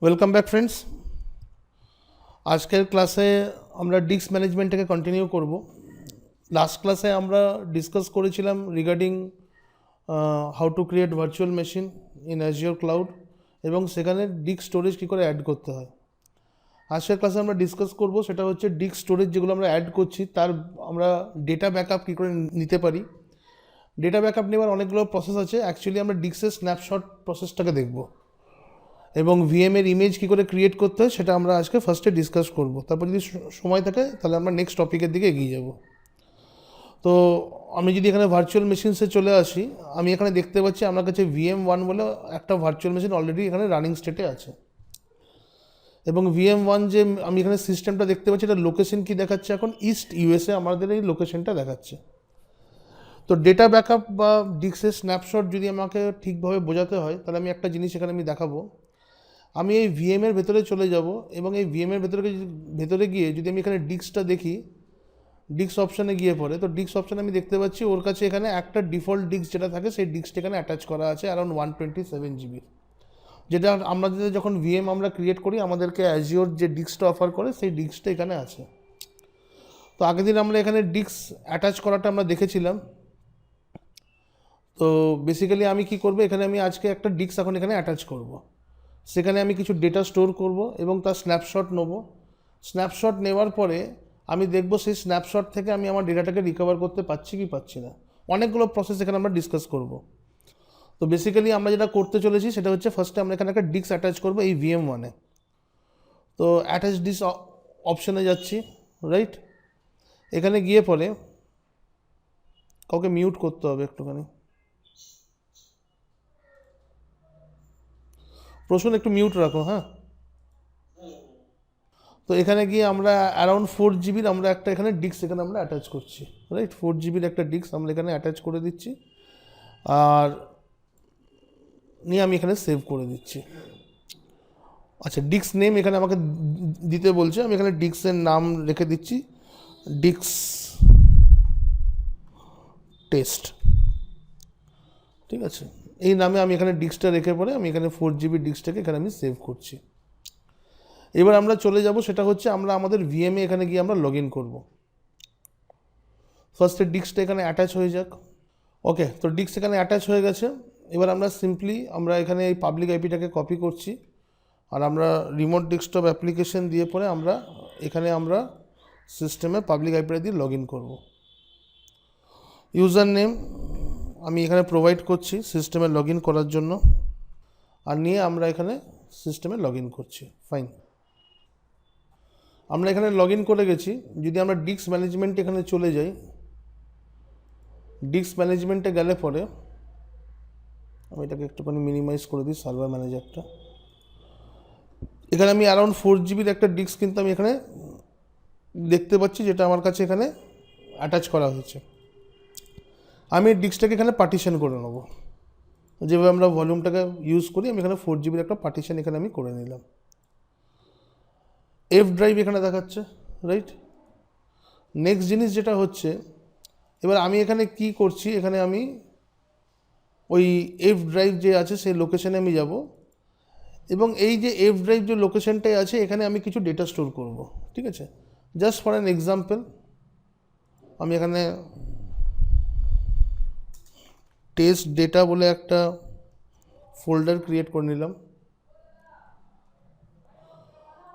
Welcome back friends. আজকের ক্লাসে আমরা ডিস্ক ম্যানেজমেন্টটাকে কন্টিনিউ করব। লাস্ট ক্লাসে আমরা ডিসকাস করেছিলাম regarding how to create virtual machine in Azure cloud এবং সেখানে ডিস্ক স্টোরেজ কী করে অ্যাড করতে হয়। আজকের ক্লাসে আমরা ডিসকাস করব সেটা হচ্ছে ডিস্ক স্টোরেজ যেগুলো আমরা অ্যাড করছি তার আমরা ডেটা ব্যাকআপ কী করে নিতে পারি। ডেটা ব্যাকআপ নেওয়ার অনেকগুলো প্রসেস আছে। অ্যাকচুয়ালি আমরা ডিস্কের স্ন্যাপশট প্রসেসটাকে দেখব এবং ভিএমের ইমেজ কী করে ক্রিয়েট করতে হয় সেটা আমরা আজকে ফার্স্টে ডিসকাস করব। তারপর যদি সময় থাকে তাহলে আমরা নেক্সট টপিকের দিকে এগিয়ে যাব। তো আমি যদি এখানে ভার্চুয়াল মেশিনসে চলে আসি, আমি এখানে দেখতে পাচ্ছি আমার কাছে VM1 বলে একটা ভার্চুয়াল মেশিন অলরেডি এখানে রানিং স্টেটে আছে এবং VM1 যে আমি এখানে সিস্টেমটা দেখতে পাচ্ছি এটা লোকেশন কি দেখাচ্ছে, এখন ইস্ট ইউএসএ আমাদের এই লোকেশনটা দেখাচ্ছে। তো ডেটা ব্যাকআপ বা ডিস্কের স্ন্যাপশট যদি আমাকে ঠিকভাবে বোঝাতে হয় তাহলে আমি একটা জিনিস এখানে আমি দেখাবো। আমি এই ভিএমের ভেতরে চলে যাব এবং এই ভিএমের ভেতরে গিয়ে যদি আমি এখানে ডিস্কটা দেখি, ডিস্ক অপশানে গিয়ে পড়ে তো ডিস্ক অপশানে আমি দেখতে পাচ্ছি ওর কাছে এখানে একটা ডিফল্ট ডিস্ক যেটা থাকে সেই ডিস্কটা এখানে অ্যাটাচ করা আছে অ্যারাউন্ড 127 GB, যেটা আমরা যখন ভিএম আমরা ক্রিয়েট করি আমাদেরকে অ্যাজিওর যে ডিস্কটা অফার করে সেই ডিস্কটা এখানে আছে। তো আগের দিন আমরা এখানে ডিস্ক অ্যাটাচ করাটা আমরা দেখেছিলাম। তো বেসিক্যালি আমি কি করব, এখানে আমি আজকে একটা ডিস্ক এখন এখানে অ্যাটাচ করব। সেখানে আমি কিছু ডেটা স্টোর করব এবং তার স্ন্যাপশট নেব। স্ন্যাপশট নেওয়ার পরে আমি দেখব সেই স্ন্যাপশট থেকে আমি আমার ডেটাটাকে রিকভার করতে পারছি কি পাচ্ছি না। অনেকগুলো প্রসেস এখানে আমরা ডিসকাস করব। তো বেসিক্যালি আমরা যেটা করতে চলেছি সেটা হচ্ছে ফার্স্টে আমরা এখানে একটা ডিস্ক অ্যাটাচ করব এই VM1-এ। তো অ্যাটাচ ডিস্ক অপশানে যাচ্ছি, রাইট। এখানে গিয়ে পরে কাউকে মিউট করতে হবে একটুখানি, প্রশ্ন একটু মিউট রাখো, হ্যাঁ। তো এখানে গিয়ে আমরা অ্যারাউন্ড 4 GB আমরা একটা এখানে ডিস্ক এখানে আমরা অ্যাটাচ করছি, রাইট। 4 GB একটা ডিস্ক আমরা এখানে অ্যাটাচ করে দিচ্ছি আর নিয়ে আমি এখানে সেভ করে দিচ্ছি। আচ্ছা, ডিস্ক নেম এখানে আমাকে দিতে বলছে, আমি এখানে ডিস্কের নাম রেখে দিচ্ছি ডিস্ক টেস্ট, ঠিক আছে। এই নামে আমি এখানে ডিস্কটা রেখে পরে আমি এখানে 4 GB ডিস্কটাকে এখানে আমি সেভ করছি। এবার আমরা চলে যাব, সেটা হচ্ছে আমরা আমাদের ভিএমে এখানে গিয়ে আমরা লগ ইন করবো। ফার্স্টে ডিস্কটা এখানে অ্যাটাচ হয়ে যাক। ওকে, তো ডিস্ক এখানে অ্যাটাচ হয়ে গেছে। এবার আমরা সিম্পলি আমরা এখানে এই পাবলিক আইপিটাকে কপি করছি আর আমরা রিমোট ডেস্কটপ অ্যাপ্লিকেশন দিয়ে পরে আমরা এখানে আমরা সিস্টেমে পাবলিক আইপিটা দিয়ে লগ ইন করবো। ইউজার নেম আমি এখানে প্রোভাইড করছি সিস্টেমে লগ ইন করার জন্য আর নিয়ে আমরা এখানে সিস্টেমে লগ ইন করছি। ফাইন, আমরা এখানে লগ ইন করে গেছি। যদি আমরা ডিস্ক ম্যানেজমেন্ট এখানে চলে যাই, ডিস্ক ম্যানেজমেন্টে গেলে পরে আমি এটাকে একটুখানি মিনিমাইজ করে দিই সার্ভার ম্যানেজারটা। এখানে আমি অ্যারাউন্ড 4 GB একটা ডিস্ক কিন্তু আমি এখানে দেখতে পাচ্ছি যেটা আমার কাছে এখানে অ্যাটাচ করা হয়েছে। আমি ডিস্কটাকে এখানে পার্টিশন করে নেব, যেভাবে আমরা ভলিউমটাকে ইউজ করি। আমি এখানে 4 GB একটা পার্টিশন এখানে আমি করে নিলাম। এফ ড্রাইভ এখানে দেখাচ্ছে, রাইট। নেক্সট জিনিস যেটা হচ্ছে, এবার আমি এখানে কি করছি, এখানে আমি ওই এফ ড্রাইভ যে আছে সেই লোকেশানে আমি যাব এবং এই যে এফ ড্রাইভ যে লোকেশানটাই আছে এখানে আমি কিছু ডেটা স্টোর করব, ঠিক আছে। জাস্ট ফর অ্যান এক্সাম্পল আমি এখানে টেস্ট ডেটা বলে একটা ফোল্ডার ক্রিয়েট করে নিলাম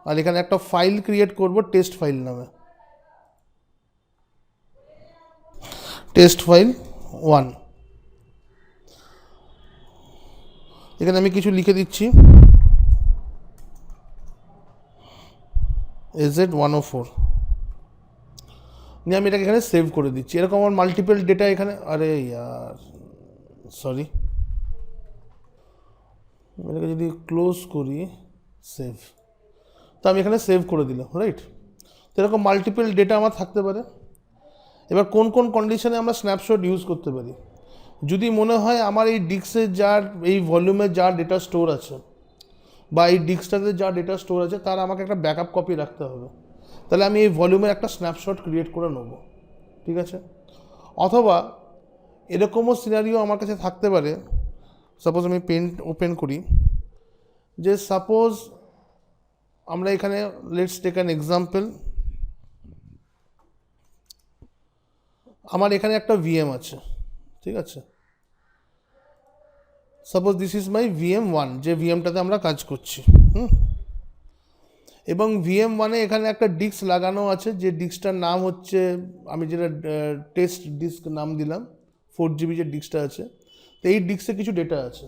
আর এখানে একটা ফাইল ক্রিয়েট করব টেস্ট ফাইল নামে, টেস্ট ফাইল 1। এখানে আমি কিছু লিখে দিচ্ছি AZ104 নিয়ে আমি এটাকে এখানে সেভ করে দিচ্ছি। এরকম আমার মাল্টিপল ডেটা এখানে, আরে ইয়ার সরি, এটাকে যদি ক্লোজ করি সেভ, তো আমি এখানে সেভ করে দিলাম, রাইট। তো এরকম মাল্টিপল ডেটা আমার থাকতে পারে। এবার কোন কোন কন্ডিশনে আমরা স্ন্যাপশট ইউজ করতে পারি, যদি মনে হয় আমার এই ডিস্কে যার এই ভলিউমে যা ডেটা স্টোর আছে বা এই ডিস্কটাতে যা ডেটা স্টোর আছে তার আমাকে একটা ব্যাকআপ কপি রাখতে হবে, তাহলে আমি এই ভলিউমের একটা স্ন্যাপশট ক্রিয়েট করে নেব, ঠিক আছে। অথবা এরকমও সিনারিও আমার কাছে থাকতে পারে, সাপোজ আমি পেন ওপেন করি, যে সাপোজ আমরা এখানে লেটস টেক অ্যান এক্সাম্পল। আমার এখানে একটা ভিএম আছে, ঠিক আছে। Suppose this is my VM1, যে ভিএমটাতে আমরা কাজ করছি। এবং VM1-এ এখানে একটা ডিস্ক লাগানো আছে, যে ডিস্কটার নাম হচ্ছে, আমি যেটা টেস্ট ডিস্ক নাম দিলাম, 4GB যে ডিস্কটা আছে। তো এই ডিস্কে কিছু ডেটা আছে।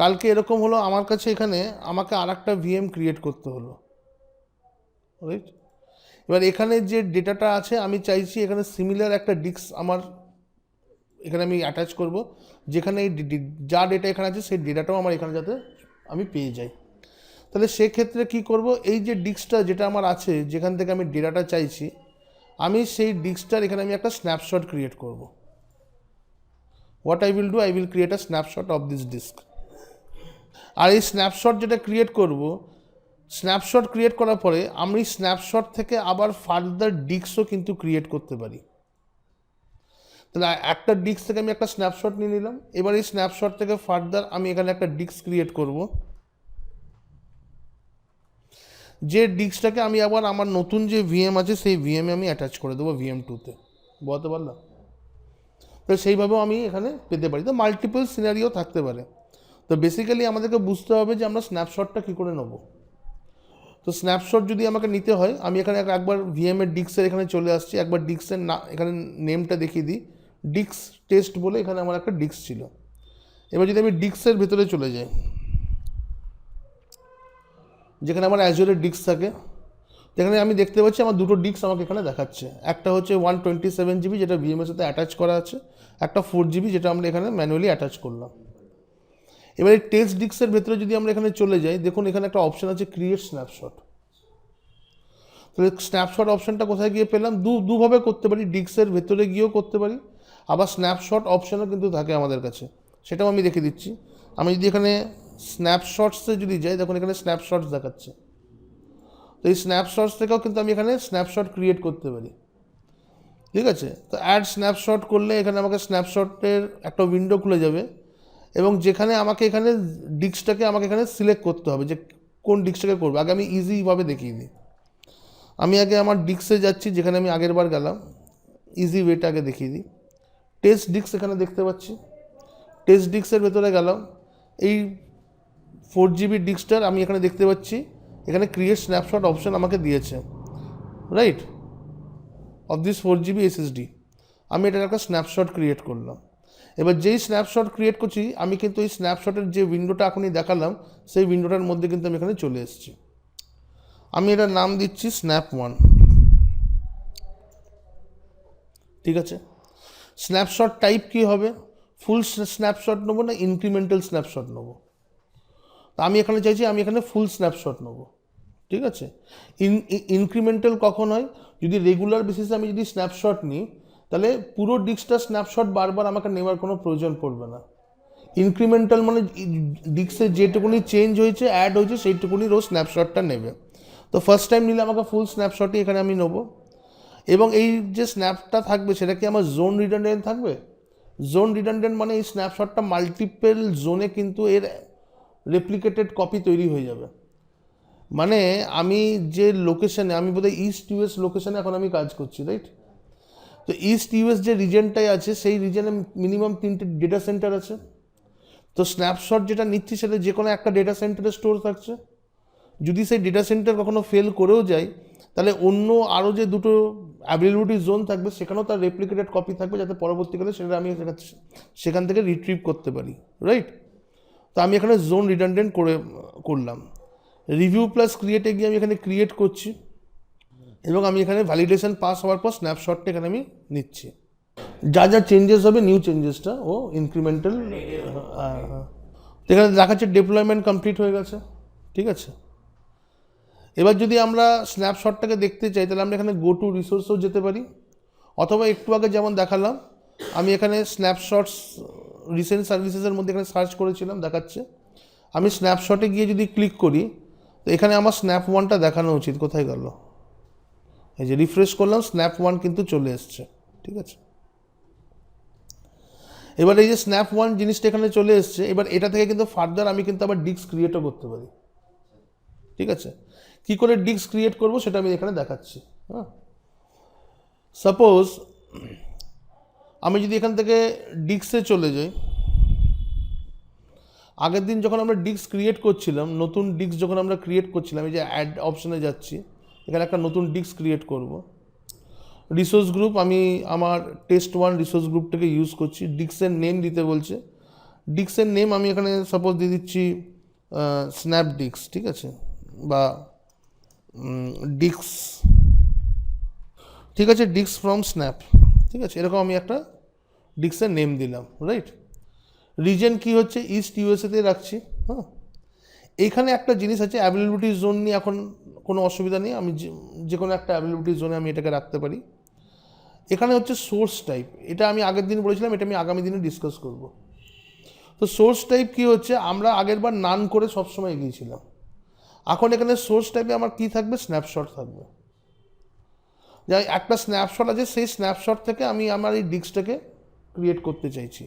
কালকে এরকম হলো, আমার কাছে এখানে আমাকে আর একটা ভিএম ক্রিয়েট করতে হলো, রাইট। এবার এখানে যে ডেটাটা আছে আমি চাইছি এখানে সিমিলার একটা ডিস্ক আমার এখানে আমি অ্যাটাচ করব, যেখানে এই যা ডেটা এখানে আছে সেই ডেটাটাও আমার এখানে যাতে আমি পেয়ে যাই। তাহলে সেক্ষেত্রে কী করব, এই যে ডিস্কটা যেটা আমার আছে, যেখান থেকে আমি ডেটাটা চাইছি, আমি সেই ডিস্কটার এখানে আমি একটা স্ন্যাপশট ক্রিয়েট করব। What I will do, I will create a snapshot of this disk. আর এই স্ন্যাপশট যেটা ক্রিয়েট করব, স্ন্যাপশট ক্রিয়েট করার পরে আমি স্ন্যাপশট থেকে আবার ফার্দার ডিস্কও কিন্তু ক্রিয়েট করতে পারি। তাহলে একটা ডিস্ক থেকে আমি একটা স্ন্যাপশট নিয়ে নিলাম, এবার এই স্ন্যাপশট থেকে ফার্দার আমি এখানে একটা ডিস্ক ক্রিয়েট করব, যে ডিস্কটাকে আমি আবার আমার নতুন যে ভিএম আছে সেই ভিএমে আমি অ্যাটাচ করে দেবো VM2-তে। বলতে পারলাম? তো সেইভাবেও আমি এখানে পেতে পারি। তো মাল্টিপল সিনারিও থাকতে পারে। তো বেসিক্যালি আমাদেরকে বুঝতে হবে যে আমরা স্ন্যাপশটটা কী করে নেব। তো স্ন্যাপশট যদি আমাকে নিতে হয়, আমি এখানে একবার ভিএমের ডিস্কের এখানে চলে আসছি, একবার ডিস্কের এখানে নেমটা দেখিয়ে দিই, ডিস্ক টেস্ট বলে এখানে আমার একটা ডিস্ক ছিল। এবার যদি আমি ডিস্কের ভেতরে চলে যাই, যেখানে আমার অ্যাজুরের ডিস্ক থাকে, যেখানে আমি দেখতে পাচ্ছি আমার দুটো ডিস্ক আমাকে এখানে দেখাচ্ছে। একটা হচ্ছে 127GB যেটা ভিএমের সাথে অ্যাটাচ করা আছে, একটা 4GB যেটা আমরা এখানে ম্যানুয়ালি অ্যাটাচ করলাম। এবার এই টেস্ট ডিস্কের ভেতরে যদি আমরা এখানে চলে যাই, দেখুন এখানে একটা অপশান আছে ক্রিয়েট স্ন্যাপশট। তাহলে স্ন্যাপশট অপশানটা কোথায় গিয়ে পেলাম? দুভাবে করতে পারি, ডিস্কের ভেতরে গিয়েও করতে পারি, আবার স্ন্যাপশট অপশানও কিন্তু থাকে আমাদের কাছে, সেটাও আমি দেখে দিচ্ছি। আমি যদি এখানে স্ন্যাপশটসে যদি যাই, দেখুন এখানে স্ন্যাপশটস দেখাচ্ছে। তো এই স্ন্যাপশটস থেকেও কিন্তু আমি এখানে স্ন্যাপশট ক্রিয়েট করতে পারি, ঠিক আছে। তো অ্যাড স্ন্যাপশট করলে এখানে আমাকে স্ন্যাপশটের একটা উইন্ডো খুলে যাবে, এবং যেখানে আমাকে এখানে ডিস্কটাকে আমাকে এখানে সিলেক্ট করতে হবে যে কোন ডিস্কটাকে করবো। আগে আমি ইজিভাবে দেখিয়ে দিই। আমি আগে আমার ডিস্কে যাচ্ছি, যেখানে আমি আগের বার গেলাম, ইজি ওয়েটা আগে দেখিয়ে দিই। টেস্ট ডিস্ক এখানে দেখতে পাচ্ছি, টেস্ট ডিস্কের ভেতরে গেলাম, এই 4GB ডিস্কটার আমি এখানে দেখতে পাচ্ছি এখানে ক্রিয়েট স্ন্যাপশট অপশান আমাকে দিয়েছে, right, of this 4GB SSD। আমি এটার একটা স্ন্যাপশট ক্রিয়েট করলাম। এবার যেই স্ন্যাপশট ক্রিয়েট করছি, আমি কিন্তু এই স্ন্যাপশটের যে উইন্ডোটা এখনই দেখালাম সেই উইন্ডোটার মধ্যে কিন্তু আমি এখানে চলে এসেছি। আমি এটার নাম দিচ্ছি স্ন্যাপ1, ঠিক আছে। স্ন্যাপশট টাইপ কী হবে? ফুল স্ন্যাপশট নেবো না ইনক্রিমেন্টাল স্ন্যাপশট নেবো? তা আমি এখানে চাইছি আমি এখানে ফুল স্ন্যাপশট নেবো, ঠিক আছে। ইনক্রিমেন্টাল কখন হয়? যদি রেগুলার বেসিসে আমি যদি স্ন্যাপশট নিই, তাহলে পুরো ডিস্কটা স্ন্যাপশট বারবার আমাকে নেওয়ার কোনো প্রয়োজন পড়বে না। ইনক্রিমেন্টাল মানে ডিস্কে যেটুকুনি চেঞ্জ হয়েছে, অ্যাড হয়েছে, সেইটুকুনি রোজ স্ন্যাপশটটা নেবে। তো ফার্স্ট টাইম নিলে আমাকে ফুল স্ন্যাপশটই এখানে আমি নেবো। এবং এই যে স্ন্যাপটা থাকবে সেটা কি আমার জোন রিডান্ডেন্ট থাকবে? জোন রিডান্ডেন্ট মানে এই স্ন্যাপশটটা মাল্টিপল জোনে কিন্তু এর রেপ্লিকেটেড কপি তৈরি হয়ে যাবে। মানে আমি যে লোকেশানে, আমি বোধহয় ইস্ট ইউএস লোকেশানে এখন আমি কাজ করছি, রাইট। তো ইস্ট ইউএস যে রিজনটাই আছে সেই রিজনে মিনিমাম 3টে ডেটা সেন্টার আছে। তো স্ন্যাপশট যেটা নিচ্ছি সেটা যে কোনো একটা ডেটা সেন্টারে স্টোর থাকছে। যদি সেই ডেটা সেন্টার কখনো ফেল করেও যায়, তাহলে অন্য আরও যে দুটো অ্যাভেলেবিলিটি জোন থাকবে সেখানেও তার রেপ্লিকেটেড কপি থাকবে, যাতে পরবর্তীকালে সেটা আমি সেখান থেকে রিট্রিভ করতে পারি, রাইট। তো আমি এখানে জোন রিডান্ডেন্ট করলাম। রিভিউ প্লাস ক্রিয়েটে গিয়ে আমি এখানে ক্রিয়েট করছি, এবং আমি এখানে ভ্যালিডেশন পাস হওয়ার পর স্ন্যাপশটটা এখানে আমি নিচ্ছি। যা যা চেঞ্জেস হবে নিউ চেঞ্জেসটা ও ইনক্রিমেন্টাল, এখানে দেখাচ্ছে ডেপ্লয়মেন্ট কমপ্লিট হয়ে গেছে, ঠিক আছে। এবার যদি আমরা স্ন্যাপশটটাকে দেখতে চাই, তাহলে আমরা এখানে গো টু রিসোর্সেও যেতে পারি, অথবা একটু আগে যেমন দেখালাম আমি এখানে স্ন্যাপশটস রিসেন্ট সার্ভিসেসের মধ্যে এখানে সার্চ করেছিলাম, দেখাচ্ছে। আমি স্ন্যাপশটে গিয়ে যদি ক্লিক করি, তো এখানে আমার স্ন্যাপ1টা দেখানো উচিত, কোথায় গেল? এই যে রিফ্রেশ করলাম, স্ন্যাপ1 কিন্তু চলে এসছে, ঠিক আছে। এবার এই যে স্ন্যাপ1 জিনিসটা এখানে চলে এসছে, এবার এটা থেকে কিন্তু ফার্দার আমি কিন্তু আবার ডিস্ক ক্রিয়েটও করতে পারি। ঠিক আছে। কি করে ডিস্ক ক্রিয়েট করব সেটা আমি এখানে দেখাচ্ছি। হ্যাঁ, সাপোজ আমি যদি এখান থেকে ডিস্কে চলে যাই, আগের দিন যখন আমরা ডিস্ক ক্রিয়েট করছিলাম, নতুন ডিস্ক যখন আমরা ক্রিয়েট করছিলাম, এই যে অ্যাড অপশানে যাচ্ছি, এখানে একটা নতুন ডিস্ক ক্রিয়েট করব। রিসোর্স গ্রুপ আমি আমার test1 রিসোর্স গ্রুপটাকে ইউজ করছি। ডিস্কের নেম দিতে বলছে, ডিস্কের নেম আমি এখানে সাপোজ দিয়ে দিচ্ছি স্ন্যাপ ডিস্ক, ঠিক আছে, বা ডিস্ক, ঠিক আছে, ডিস্ক ফ্রম স্ন্যাপ, ঠিক আছে, এরকম আমি একটা ডিস্কের নেম দিলাম, রাইট। রিজন কি হচ্ছে, ইস্ট ইউএসএতে রাখছি। হ্যাঁ, এইখানে একটা জিনিস আছে, অ্যাভেলেবিলিটি জোন নিয়ে এখন কোনো অসুবিধা নেই, আমি যে কোনো একটা অ্যাভেলেবিলিটি জোনে আমি এটাকে রাখতে পারি। এখানে হচ্ছে সোর্স টাইপ, এটা আমি আগের দিন বলেছিলাম, এটা আমি আগামী দিনে ডিসকাস করব। তো সোর্স টাইপ কি হচ্ছে, আমরা আগের বার নান করে সবসময় এগিয়েছিলাম, এখন এখানে সোর্স টাইপে আমার কি থাকবে, স্ন্যাপশট থাকবে। যাই একটা স্ন্যাপশট আছে, সেই স্ন্যাপশট থেকে আমি আমার এই ডিস্কটাকে ক্রিয়েট করতে চাইছি।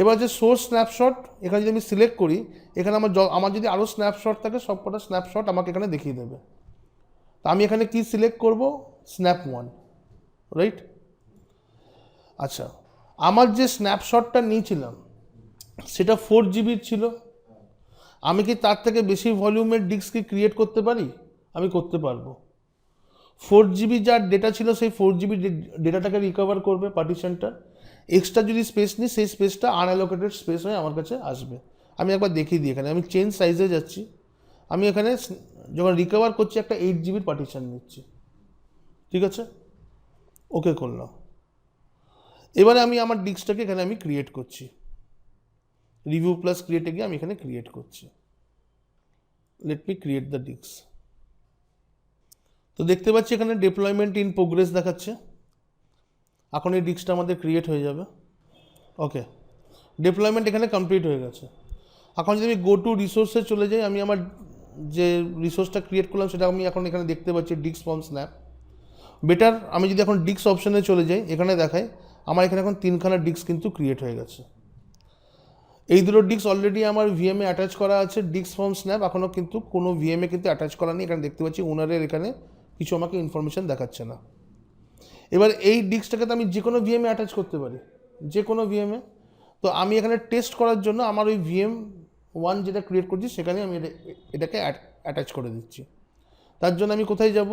এবার যে সোর্স স্ন্যাপশট, এখানে যদি আমি সিলেক্ট করি, এখানে আমার যদি আরও স্ন্যাপশট থাকে, সবকটা স্ন্যাপশট আমাকে এখানে দেখিয়ে দেবে। তা আমি এখানে কি সিলেক্ট করব, স্ন্যাপ 1, রাইট। আচ্ছা, আমার যে স্ন্যাপশটটা নিয়েছিলাম সেটা 4 জিবির ছিল, আমি কি তার থেকে বেশি ভলিউমের ডিস্ক কি ক্রিয়েট করতে পারি? আমি করতে পারবো। 4 জিবি যার ডেটা ছিল, সেই 4 জিবি ডেটাটাকে রিকভার করবে পার্টিশনটা। এক্সট্রা যদি স্পেস নিই, সেই স্পেসটা আনঅ্যালোকেটেড স্পেস হয়ে আমার কাছে আসবে। আমি একবার দেখিয়ে দিই, এখানে আমি চেঞ্জ সাইজে যাচ্ছি, আমি এখানে যখন রিকভার করছি একটা 8 জিবির পার্টিশন নিচ্ছি, ঠিক আছে, ওকে করলাম। এবারে আমি আমার ডিস্কটাকে এখানে আমি ক্রিয়েট করছি, রিভিউ প্লাস ক্রিয়েটে গিয়ে আমি এখানে ক্রিয়েট করছি। Let me create the disk. তো দেখতে পাচ্ছি এখানে ডিপ্লয়মেন্ট ইন প্রোগ্রেস দেখাচ্ছে, এখন এই ডিস্কটা আমাদের ক্রিয়েট হয়ে যাবে। ওকে, ডিপ্লয়মেন্ট এখানে কমপ্লিট হয়ে গেছে। এখন যদি আমি গো টু রিসোর্সে চলে যাই, আমি আমার যে রিসোর্সটা ক্রিয়েট করলাম সেটা আমি এখন এখানে দেখতে পাচ্ছি, ডিস্ক ফ্রম স্ন্যাপ। বেটার আমি যদি এখন ডিস্ক অপশানে চলে যাই, এখানে দেখায় আমার এখানে এখন 3খানা ডিস্ক কিন্তু ক্রিয়েট হয়ে গেছে। এই দুটো ডিস্ক অলরেডি আমার ভিএমে অ্যাটাচ করা আছে, ডিস্ক ফ্রম স্ন্যাপ এখনও কিন্তু কোনো ভিএমে কিন্তু অ্যাটাচ করা নেই। এখানে দেখতে পাচ্ছি ওনারের এখানে কিছু আমাকে ইনফরমেশান দেখাচ্ছে না। এবার এই ডিস্কটাকে তো আমি যে কোনো ভিএমে অ্যাটাচ করতে পারি, যে কোনো ভিএমে। তো আমি এখানে টেস্ট করার জন্য আমার ওই VM1 যেটা ক্রিয়েট করছি সেখানে আমি এটাকে অ্যাটাচ করে দিচ্ছি। তার জন্য আমি কোথায় যাব,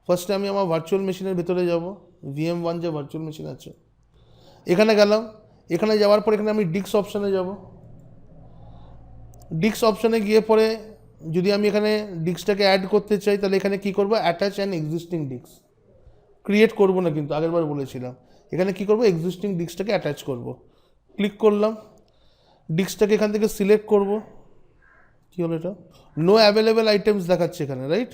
ফার্স্টে আমি আমার ভার্চুয়াল মেশিনের ভেতরে যাব, VM1 যে ভার্চুয়াল মেশিন আছে এখানে গেলাম। এখানে যাওয়ার পর এখানে আমি ডিস্ক অপশানে যাব। ডিস্ক অপশানে গিয়ে পরে যদি আমি এখানে ডিস্কটাকে অ্যাড করতে চাই, তাহলে এখানে কি করব, attach an existing disk. Create করব না কিন্তু, আগেরবার বলেছিলাম। এখানে কি করব, এক্সিস্টিং ডিস্কটাকে অ্যাটাচ করব। ক্লিক করলাম, ডিস্কটাকে এখান থেকে সিলেক্ট করব। কী হলো এটা, নো অ্যাভেলেবেল আইটেমস দেখাচ্ছে এখানে, রাইট।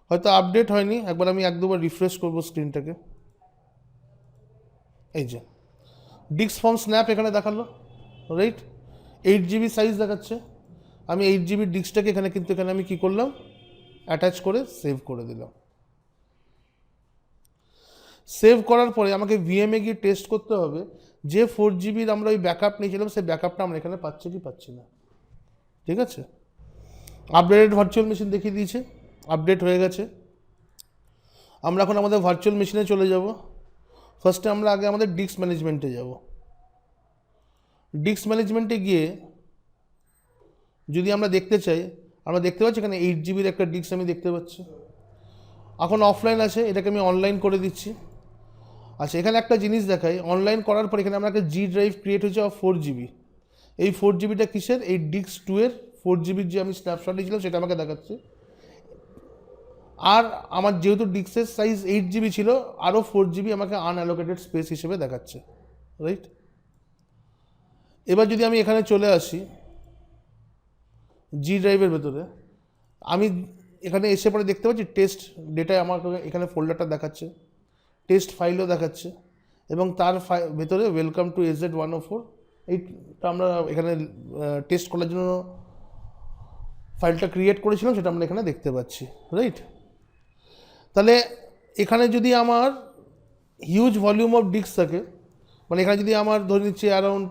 হয়তো আপডেট হয়নি, একবার আমি 1-2বার রিফ্রেশ করব স্ক্রিনটাকে। এই যে ডিস্ক ফ্রম স্ন্যাপ এখানে দেখালো, রাইট। 8 জিবি সাইজ দেখাচ্ছে। আমি 8 জিবির ডিস্কটাকে এখানে কিন্তু এখানে আমি কী করলাম, অ্যাটাচ করে সেভ করে দিলাম। সেভ করার পরে আমাকে ভিএমএ গিয়ে টেস্ট করতে হবে যে 4 জিবির আমরা ওই ব্যাকআপ নিয়েছিলাম, সেই ব্যাকআপটা আমরা এখানে পাচ্ছি কি পাচ্ছি না, ঠিক আছে। আপডেটেড ভার্চুয়াল মেশিন দেখিয়ে দিয়েছে, আপডেট হয়ে গেছে। আমরা এখন আমাদের ভার্চুয়াল মেশিনে চলে যাব। ফার্স্টে আমরা আগে আমাদের ডিস্ক ম্যানেজমেন্টে যাব। ডিস্ক ম্যানেজমেন্টে গিয়ে যদি আমরা দেখতে চাই, আমরা দেখতে পাচ্ছি এখানে 8 জিবির একটা ডিস্ক আমি দেখতে পাচ্ছি। এখন অফলাইন আছে, এটাকে আমি অনলাইন করে দিচ্ছি। আচ্ছা, এখানে একটা জিনিস দেখাই, অনলাইন করার পর এখানে আমার একটা জি ড্রাইভ ক্রিয়েট হয়েছে 4 জিবি। এই 4 জিবিটা কিসের, এই ডিস্ক 2 এর 4 জিবির যে আমি স্ন্যাপশট দিয়েছিলাম সেটা আমাকে দেখাচ্ছে। আর আমার যেহেতু ডিস্কের সাইজ 8 জিবি ছিল, আরও 4 জিবি আমাকে আনঅ্যালোকেটেড স্পেস হিসেবে দেখাচ্ছে, রাইট। এবার যদি আমি এখানে চলে আসি জি ড্রাইভের ভেতরে, আমি এখানে এসে পরে দেখতে পাচ্ছি টেস্ট ডেটায় আমার এখানে ফোল্ডারটা দেখাচ্ছে, টেস্ট ফাইলও দেখাচ্ছে, এবং তার ভেতরে ওয়েলকাম টু AZ104 এইটা আমরা এখানে টেস্ট করার জন্য ফাইলটা ক্রিয়েট করেছিলাম, সেটা আমরা এখানে দেখতে পাচ্ছি, রাইট। তাহলে এখানে যদি আমার হিউজ ভলিউম অফ ডিস্ক থাকে, মানে এখানে যদি আমার ধরে নিচ্ছি অ্যারাউন্ড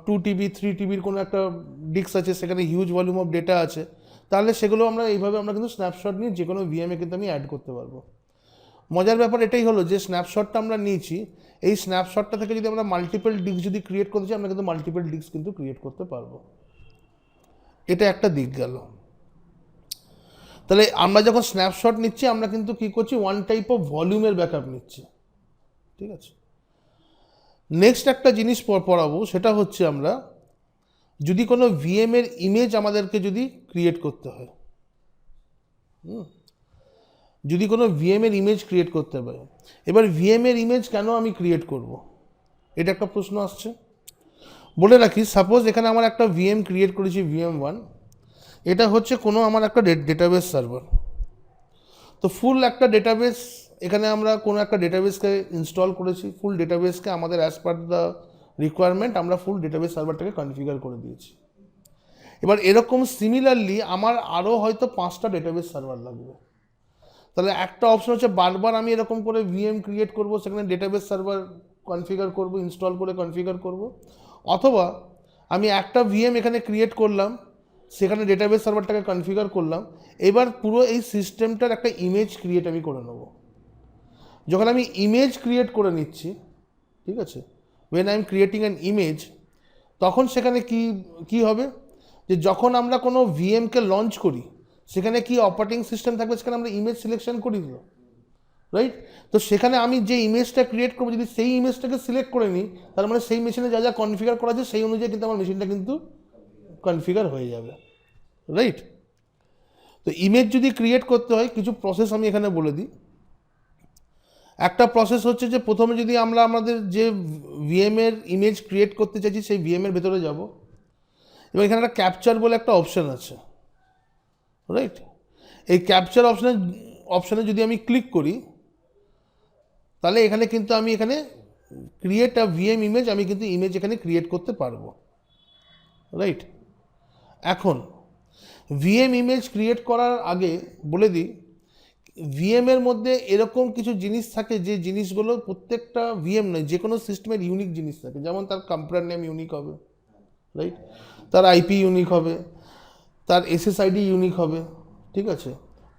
2 TB 3 TBর কোনো একটা ডিস্ক আছে, সেখানে হিউজ ভলিউম অফ ডেটা আছে, তাহলে সেগুলো আমরা এইভাবে আমরা কিন্তু স্ন্যাপশট নিয়ে যে কোনো ভিএমে কিন্তু আমি অ্যাড করতে পারবো। মজার ব্যাপার এটাই হলো যে স্ন্যাপশটটা আমরা নিয়েছি, এই স্ন্যাপশটটা থেকে যদি আমরা মাল্টিপল ডিস্ক যদি ক্রিয়েট করতে চাই আমরা কিন্তু মাল্টিপল ডিস্ক কিন্তু ক্রিয়েট করতে পারবো। এটা একটা দিক গেল। তাহলে আমরা যখন স্ন্যাপশট নিচ্ছি আমরা কিন্তু কী করছি, ওয়ান টাইপ অফ ভলিউমের ব্যাকআপ নিচ্ছি, ঠিক আছে। নেক্সট একটা জিনিস পড়াবো, সেটা হচ্ছে আমরা যদি কোনো ভিএমের ইমেজ আমাদেরকে যদি ক্রিয়েট করতে হয়, যদি কোনো ভিএমের ইমেজ ক্রিয়েট করতে হবে, এবার ভিএমের ইমেজ কেন আমি ক্রিয়েট করব, এটা একটা প্রশ্ন আসছে। বলে রাখি, সাপোজ এখানে আমার একটা ভিএম ক্রিয়েট করেছি VM1, এটা হচ্ছে কোনো আমার একটা ডেটাবেস সার্ভার। তো ফুল একটা ডেটাবেস, এখানে আমরা কোনো একটা ডেটাবেসকে ইনস্টল করেছি, ফুল ডেটাবেসকে আমাদের অ্যাজ পার দ্য রিকোয়ারমেন্ট আমরা ফুল ডেটাবেস সার্ভারটাকে কনফিগার করে দিয়েছি। এবার এরকম সিমিলারলি আমার আরও হয়তো 5টা ডেটাবেস সার্ভার লাগবে। তাহলে একটা অপশন হচ্ছে বারবার আমি এরকম করে ভিএম ক্রিয়েট করব, সেখানে ডেটাবেস সার্ভার কনফিগার করব, ইনস্টল করে কনফিগার করব, অথবা আমি একটা ভিএম এখানে ক্রিয়েট করলাম, সেখানে ডেটাবেস সার্ভারটাকে কনফিগার করলাম, এবার পুরো এই সিস্টেমটার একটা ইমেজ ক্রিয়েট আমি করে নেব। যখন আমি ইমেজ ক্রিয়েট করে নিচ্ছি, ঠিক আছে, when I am creating an image, তখন সেখানে কি হবে, যে যখন আমরা কোনো ভিএমকে লঞ্চ করি সেখানে কি অপারেটিং সিস্টেম থাকবে, সেখানে আমরা ইমেজ সিলেকশন করি তো, রাইট। তো সেখানে আমি যে ইমেজটা ক্রিয়েট করবো যদি সেই ইমেজটাকে সিলেক্ট করে নিই, তার মানে সেই মেশিনে যা যা কনফিগার করা আছে সেই অনুযায়ী কিন্তু আমার মেশিনটা কিন্তু কনফিগার হয়ে যাবে, রাইট। তো ইমেজ যদি ক্রিয়েট করতে হয় কিছু প্রসেস আমি এখানে বলে দিই। একটা প্রসেস হচ্ছে যে প্রথমে যদি আমরা আমাদের যে ভিএমের ইমেজ ক্রিয়েট করতে চাইছি সেই ভিএমের ভেতরে যাব, এবং এখানে একটা ক্যাপচার বলে একটা অপশান আছে, রাইট। এই ক্যাপচার অপশানে যদি আমি ক্লিক করি তাহলে এখানে কিন্তু আমি এখানে ক্রিয়েট আ ভিএম ইমেজ, আমি কিন্তু ইমেজ এখানে ক্রিয়েট করতে পারবো, রাইট। এখন ভিএম ইমেজ ক্রিয়েট করার আগে বলে দিই, ভিএমের মধ্যে এরকম কিছু জিনিস থাকে যে জিনিসগুলো প্রত্যেকটা ভিএম নয়, যে কোনো সিস্টেমের ইউনিক জিনিস থাকে। যেমন তার কম্পিউটার নেম ইউনিক হবে, রাইট, তার আইপি ইউনিক হবে, তার এসএসআইডি ইউনিক হবে, ঠিক আছে,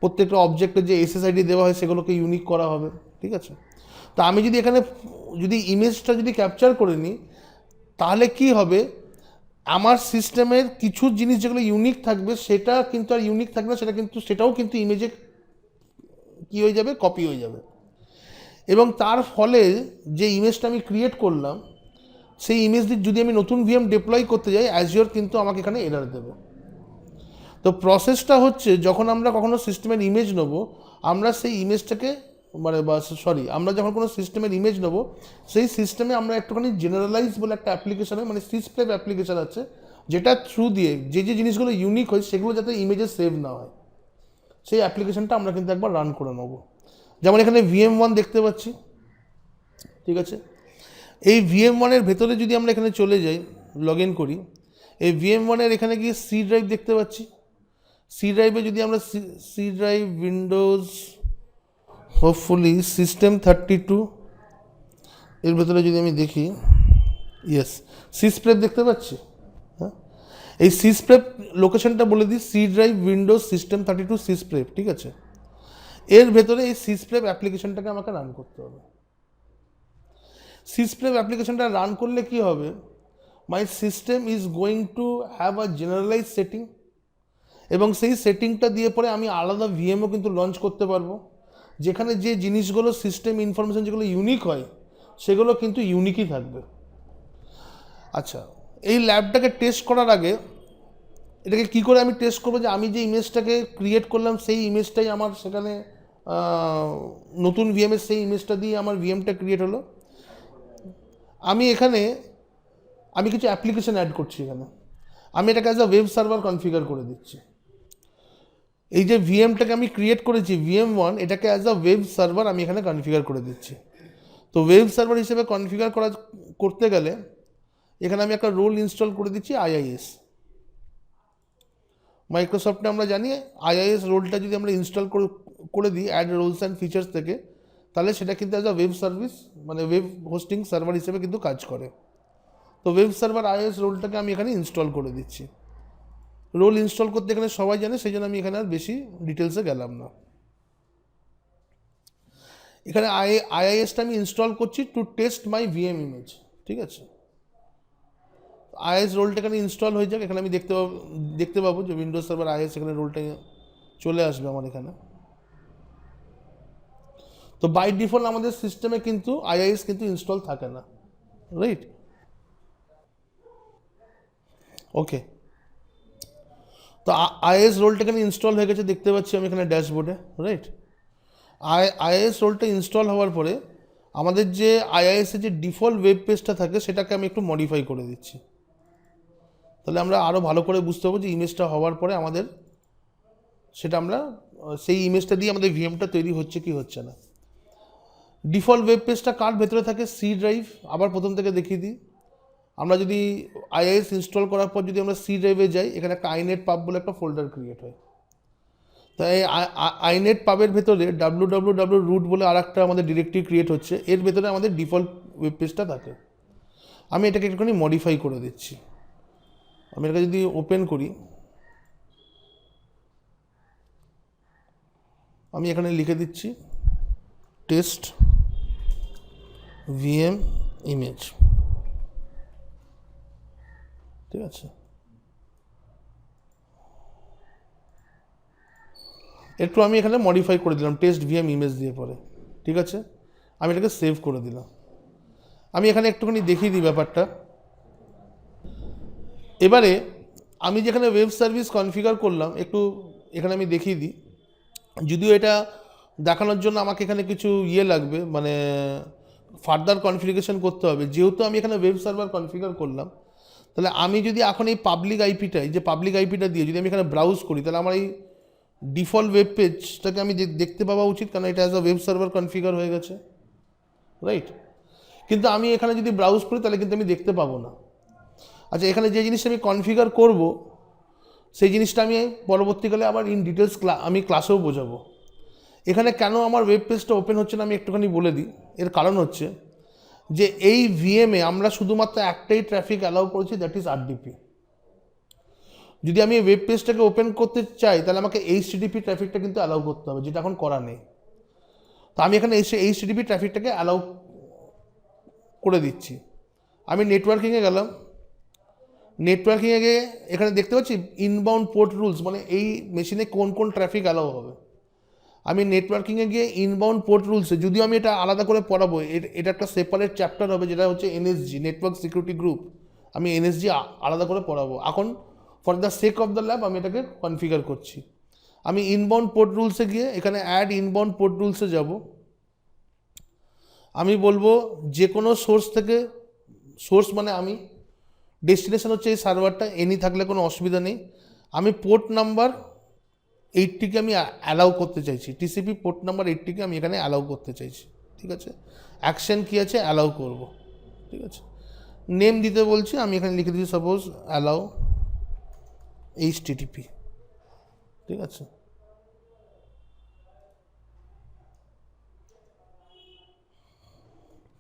প্রত্যেকটা অবজেক্টের যে এসএসআইডি দেওয়া হয় সেগুলোকে ইউনিক করা হবে, ঠিক আছে। তা আমি যদি এখানে যদি ইমেজটা যদি ক্যাপচার করে নিই তাহলে কি হবে, আমার সিস্টেমের কিছু জিনিস যেগুলো ইউনিক থাকবে সেটা কিন্তু আর ইউনিক থাকবে না, সেটাও কিন্তু ইমেজে কী হয়ে যাবে, কপি হয়ে যাবে। এবং তার ফলে যে ইমেজটা আমি ক্রিয়েট করলাম সেই ইমেজ যদি আমি নতুন ভিএম ডিপ্লয় করতে যাই, অ্যাজিওর কিন্তু আমাকে এখানে এরার দেবে। তো প্রসেসটা হচ্ছে যখন আমরা কখনো সিস্টেমের ইমেজ নেবো, আমরা সেই ইমেজটাকে আমরা যখন কোনো সিস্টেমের ইমেজ নেবো সেই সিস্টেমে আমরা একটুখানি জেনারেলাইজ বলে একটা অ্যাপ্লিকেশন হয়, মানে সিসপ্লেপ অ্যাপ্লিকেশন আছে, যেটা থ্রু দিয়ে যে জিনিসগুলো ইউনিক হয় সেগুলো যাতে ইমেজে সেভ না হয় সেই অ্যাপ্লিকেশনটা আমরা কিন্তু একবার রান করে নেবো। যেমন এখানে VM1 দেখতে পাচ্ছি, ঠিক আছে। এই VM1-এর ভেতরে যদি আমরা এখানে চলে যাই, লগ ইন করি, এই VM1-এর এখানে গিয়ে সি ড্রাইভ দেখতে পাচ্ছি। সি ড্রাইভে যদি আমরা C drive Windows hopefully system 32 এর ভেতরে যদি আমি দেখি, ইয়েস, সিসপ্রেপ দেখতে পাচ্ছি। হ্যাঁ, এই সিসপ্রেপ লোকেশনটা বলে দিই, সি ড্রাইভ উইন্ডোজ সিস্টেম 32 সিসপ্রেপ, ঠিক আছে। এর ভেতরে এই সিসপ্রেপ অ্যাপ্লিকেশনটাকে আমাকে রান করতে হবে। সিসপ্রেপ অ্যাপ্লিকেশনটা রান করলে কি হবে, my system is going to have a generalize setting, এবং সেই সেটিংটা দিয়ে পরে আমি আলাদা ভিএমও কিন্তু লঞ্চ করতে পারবো, যেখানে যে জিনিসগুলো সিস্টেম ইনফরমেশন যেগুলো ইউনিক হয় সেগুলো কিন্তু ইউনিকই থাকবে। আচ্ছা, এই ল্যাবটাকে টেস্ট করার আগে এটাকে কী করে আমি টেস্ট করবো যে আমি যে ইমেজটাকে ক্রিয়েট করলাম সেই ইমেজটাই আমার সেখানে নতুন ভিএমের সেই ইমেজটা দিয়ে আমার ভিএমটা ক্রিয়েট হলো। আমি কিছু অ্যাপ্লিকেশন অ্যাড করছি এখানে, আমি এটাকে as a web server configure করে দিচ্ছি। এই যে ভিএমটাকে আমি ক্রিয়েট করেছি VM1, এটাকে অ্যাজ আ ওয়েব সার্ভার আমি এখানে কনফিগার করে দিচ্ছি। তো ওয়েব সার্ভার হিসেবে কনফিগার করতে গেলে এখানে আমি একটা রোল ইনস্টল করে দিচ্ছি IIS। মাইক্রোসফটে আমরা জানি IIS রোলটা যদি আমরা ইনস্টল করে দিই অ্যাড রোলস অ্যান্ড ফিচার্স থেকে, তাহলে সেটা কিন্তু অ্যাজ আ ওয়েব সার্ভিস মানে ওয়েব হোস্টিং সার্ভার হিসেবে কিন্তু কাজ করে। তো ওয়েব সার্ভার IIS রোলটাকে আমি এখানে ইনস্টল করে দিচ্ছি, রোল ইনস্টল করতে এখানে সবাই জানে, সেই জন্য আমি এখানে আর বেশি ডিটেলসে গেলাম না। এখানে আইআইএসটা আমি ইনস্টল করছি to test my VM image, ঠিক আছে। আইএস রোলটা এখানে ইনস্টল হয়ে যাক, এখানে আমি দেখতে পাবো যে উইন্ডোজ সার্ভার আইএস এখানে রোলটা চলে আসবে আমার এখানে। তো বাই ডিফল্ট আমাদের সিস্টেমে কিন্তু আইআইএস কিন্তু ইনস্টল থাকে না, রাইট? ওকে, তো আইএস রোলটা এখানে ইনস্টল হয়ে গেছে, দেখতে পাচ্ছি আমি এখানে ড্যাশবোর্ডে, রাইট? আইআইএস রোলটা ইনস্টল হওয়ার পরে আমাদের যে আইআইএসের যে ডিফল্ট ওয়েব পেজটা থাকে সেটাকে আমি একটু মডিফাই করে দিচ্ছি, তাহলে আমরা আরও ভালো করে বুঝতে পারবো যে ইমেজটা হওয়ার পরে আমাদের সেটা আমরা সেই ইমেজটা দিয়ে আমাদের ভিএমটা তৈরি হচ্ছে কি হচ্ছে না। ডিফল্ট ওয়েব পেজটা কার ভেতরে থাকে? C drive. আবার প্রথম থেকে দেখিয়ে দিই, আমরা যদি আইআইএস ইনস্টল করার পর যদি আমরা সি ড্রাইভে যাই, এখানে একটা আইনেট পাব বলে একটা ফোল্ডার ক্রিয়েট হয়। তাই এই আইনেট পাবের ভেতরে www রুট বলে আর একটা আমাদের ডিরেক্টরি ক্রিয়েট হচ্ছে, এর ভেতরে আমাদের ডিফল্ট ওয়েব পেজটা থাকে। আমি এটাকে একটুখানি মডিফাই করে দিচ্ছি। আমি এটাকে যদি ওপেন করি, আমি এখানে লিখে দিচ্ছি টেস্ট ভিএম ইমেজ, ঠিক আছে। একটু আমি এখানে মডিফাই করে দিলাম টেস্ট ভিএম ইমেজ দিয়ে পরে, ঠিক আছে। আমি এটাকে সেভ করে দিলাম। আমি এখানে একটুখানি দেখিয়ে দিই ব্যাপারটা। এবারে আমি যেখানে ওয়েব সার্ভিস কনফিগার করলাম, একটু এখানে আমি দেখিয়ে দিই। যদিও এটা দেখানোর জন্য আমাকে এখানে কিছু লাগবে, মানে ফার্দার কনফিগারেশন করতে হবে। যেহেতু আমি এখানে ওয়েব সার্ভার কনফিগার করলাম, তাহলে আমি যদি এখন এই পাবলিক আইপিটাই, যে পাবলিক আইপিটা দিয়ে যদি আমি এখানে ব্রাউজ করি, তাহলে আমার এই ডিফল্ট ওয়েব পেজটাকে আমি দেখতে পাওয়া উচিত, কারণ এটা as a web server configure হয়ে গেছে, রাইট? কিন্তু আমি এখানে যদি ব্রাউজ করি তাহলে কিন্তু আমি দেখতে পাবো না। আচ্ছা, এখানে যে জিনিসটা আমি কনফিগার করব, সেই জিনিসটা আমি পরবর্তীকালে আবার ইন ডিটেলস আমি ক্লাসেও বোঝাবো। এখানে কেন আমার ওয়েব পেজটা ওপেন হচ্ছে না আমি একটুখানি বলে দিই। এর কারণ হচ্ছে যে এই ভিএমে আমরা শুধুমাত্র একটাই ট্রাফিক অ্যালাউ করেছি, দ্যাট ইজ আরডিপি। যদি আমি ওয়েব পেজটাকে ওপেন করতে চাই তাহলে আমাকে এইচটিটিপি ট্রাফিকটা কিন্তু অ্যালাউ করতে হবে, যেটা এখন করা নেই। তো আমি এখানে এইচটিটিপি ট্রাফিকটাকে অ্যালাউ করে দিচ্ছি। আমি নেটওয়ার্কিংয়ে গেলাম, নেটওয়ার্কিংয়ে গিয়ে এখানে দেখতে পাচ্ছি ইনবাউন্ড পোর্ট রুলস, মানে এই মেশিনে কোন কোন ট্রাফিক অ্যালাউ হবে। আমি নেটওয়ার্কিংয়ে গিয়ে ইনবাউন্ড পোর্ট রুলসে, যদিও আমি এটা আলাদা করে পড়াবো, এটা একটা সেপারেট চ্যাপ্টার হবে, যেটা হচ্ছে এনএসজি, নেটওয়ার্ক সিকিউরিটি গ্রুপ। আমি এনএসজি আলাদা করে পড়াবো। এখন for the sake of the lab আমি এটাকে কনফিগার করছি। আমি ইনবাউন্ড পোর্ট রুলসে গিয়ে এখানে অ্যাড ইনবাউন্ড পোর্ট রুলসে যাব। আমি বলবো যে কোনো সোর্স থেকে, সোর্স মানে আমি, ডেস্টিনেশন হচ্ছে এই সার্ভারটা, এনি থাকলে কোনো অসুবিধা নেই। আমি পোর্ট নাম্বার 80কে আমি অ্যালাউ করতে চাইছি, টিসিপি পোর্ট নাম্বার 80কে আমি এখানে অ্যালাউ করতে চাইছি, ঠিক আছে। অ্যাকশন কী আছে? অ্যালাউ করব, ঠিক আছে। নেম দিতে বলছি, আমি এখানে লিখে দিচ্ছি সাপোজ অ্যালাউ এইচটিটিপি, ঠিক আছে।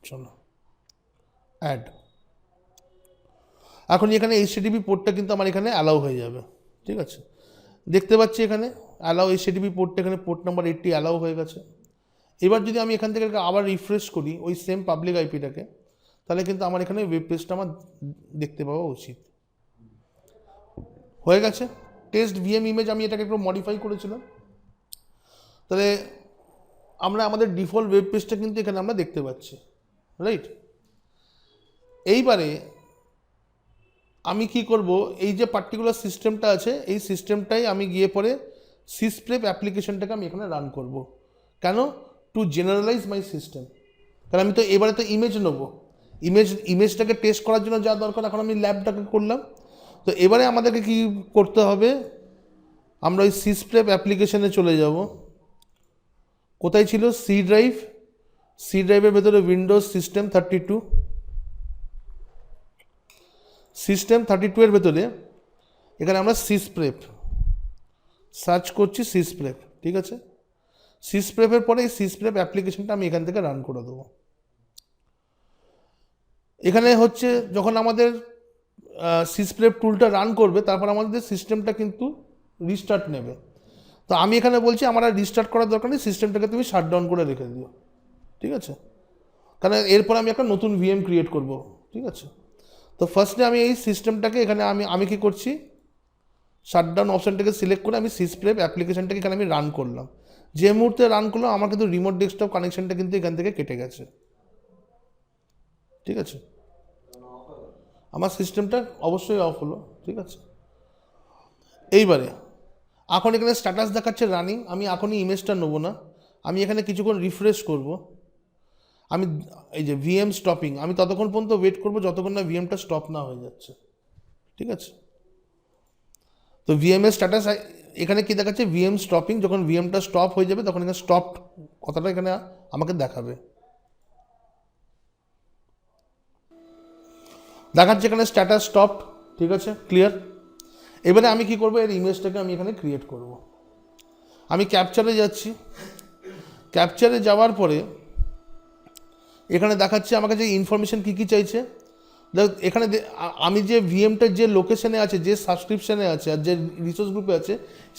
চলো অ্যাড। এখন এখানে এইচটিটিপি পোর্টটা কিন্তু আমার এখানে অ্যালাউ হয়ে যাবে, ঠিক আছে। দেখতে পাচ্ছি এখানে অ্যালাউ এইচটিটিপি পোর্টটা, এখানে পোর্ট নাম্বার 80 অ্যালাউ হয়ে গেছে। এবার যদি আমি এখান থেকে আবার রিফ্রেশ করি ওই সেম পাবলিক আইপিটাকে, তাহলে কিন্তু আমার এখানে ওয়েব পেজটা আমার দেখতে পাওয়া উচিত। হয়ে গেছে টেস্ট ভিএম ইমেজ, আমি এটাকে একটু মডিফাই করেছিলাম। তাহলে আমরা আমাদের ডিফল্ট ওয়েব পেজটা কিন্তু এখানে আমরা দেখতে পাচ্ছি, রাইট? এইবারে আমি কি করব, এই যে পার্টিকুলার সিস্টেমটা আছে, এই সিস্টেমটাই আমি গিয়ে পরে সিসপ্রেপ অ্যাপ্লিকেশনটাকে আমি এখানে রান করব। কেন? টু জেনারেলাইজ মাই সিস্টেম। কারণ আমি তো এবারে তো ইমেজ নেবো, ইমেজটাকে টেস্ট করার জন্য যা দরকার এখন আমি ল্যাবটাকে করলাম। তো এবারে আমাদেরকে কি করতে হবে, আমরা ওই সিসপ্রেপ অ্যাপ্লিকেশনে চলে যাব। কোথায় ছিল? C drive. সি ড্রাইভের ভেতরে উইন্ডোজ সিস্টেম 32, সিস্টেম 32 এর ভেতরে এখানে আমরা সিসপ্রেপ সার্চ করছি, সিসপ্রেপ, ঠিক আছে। সিসপ্রেপের পরে এই সিসপ্রেপ অ্যাপ্লিকেশনটা আমি এখান থেকে রান করে দেবো। এখানে হচ্ছে যখন আমাদের সিসপ্রেপ টুলটা রান করবে, তারপর আমাদের সিস্টেমটা কিন্তু রিস্টার্ট নেবে। তো আমি এখানে বলছি আমার আর রিস্টার্ট করার দরকার নেই, সিস্টেমটাকে তুমি শাটডাউন করে রেখে দিও, ঠিক আছে? কারণ এরপর আমি একটা নতুন ভিএম ক্রিয়েট করব, ঠিক আছে? তো ফার্স্টে আমি এই সিস্টেমটাকে এখানে আমি কী করছি, শাটডাউন অপশানটাকে সিলেক্ট করে আমি সিসপ্রেপ অ্যাপ্লিকেশনটাকে এখানে আমি রান করলাম। যে মুহূর্তে রান করলাম আমার কিন্তু রিমোট ডেস্কটপ কানেকশনটা কিন্তু এখান থেকে কেটে গেছে, ঠিক আছে? আমার সিস্টেমটা অবশ্যই অফ হলো, ঠিক আছে? এইবারে এখন এখানে স্ট্যাটাস দেখাচ্ছে রানিং, আমি এখনই ইমেজটা নেবো না, আমি এখানে কিছুক্ষণ রিফ্রেশ করব। আমি এই যে ভিএম স্টপিং, আমি ততক্ষণ পর্যন্ত ওয়েট করবো যতক্ষণ না ভিএমটা স্টপ না হয়ে যাচ্ছে, ঠিক আছে? তো ভিএম এর স্ট্যাটাস এখানে কি দেখাচ্ছে, ভিএম স্টপিং, যখন ভিএমটা স্টপ হয়ে যাবে তখন এখানে স্টপ কথাটা এখানে আমাকে দেখাবে, দেখাচ্ছে এখানে স্ট্যাটাস স্টপ, ঠিক আছে, ক্লিয়ার। এবারে আমি কি করব, এর ইমেজটাকে আমি এখানে ক্রিয়েট করব। আমি ক্যাপচারে যাচ্ছি, ক্যাপচারে যাওয়ার পরে এখানে দেখাচ্ছে আমার কাছে ইনফরমেশন কী কী চাইছে। এখানে আমি যে ভিএমটার যে লোকেশনে আছে, যে সাবস্ক্রিপশানে আছে আর যে রিসোর্স গ্রুপে আছে,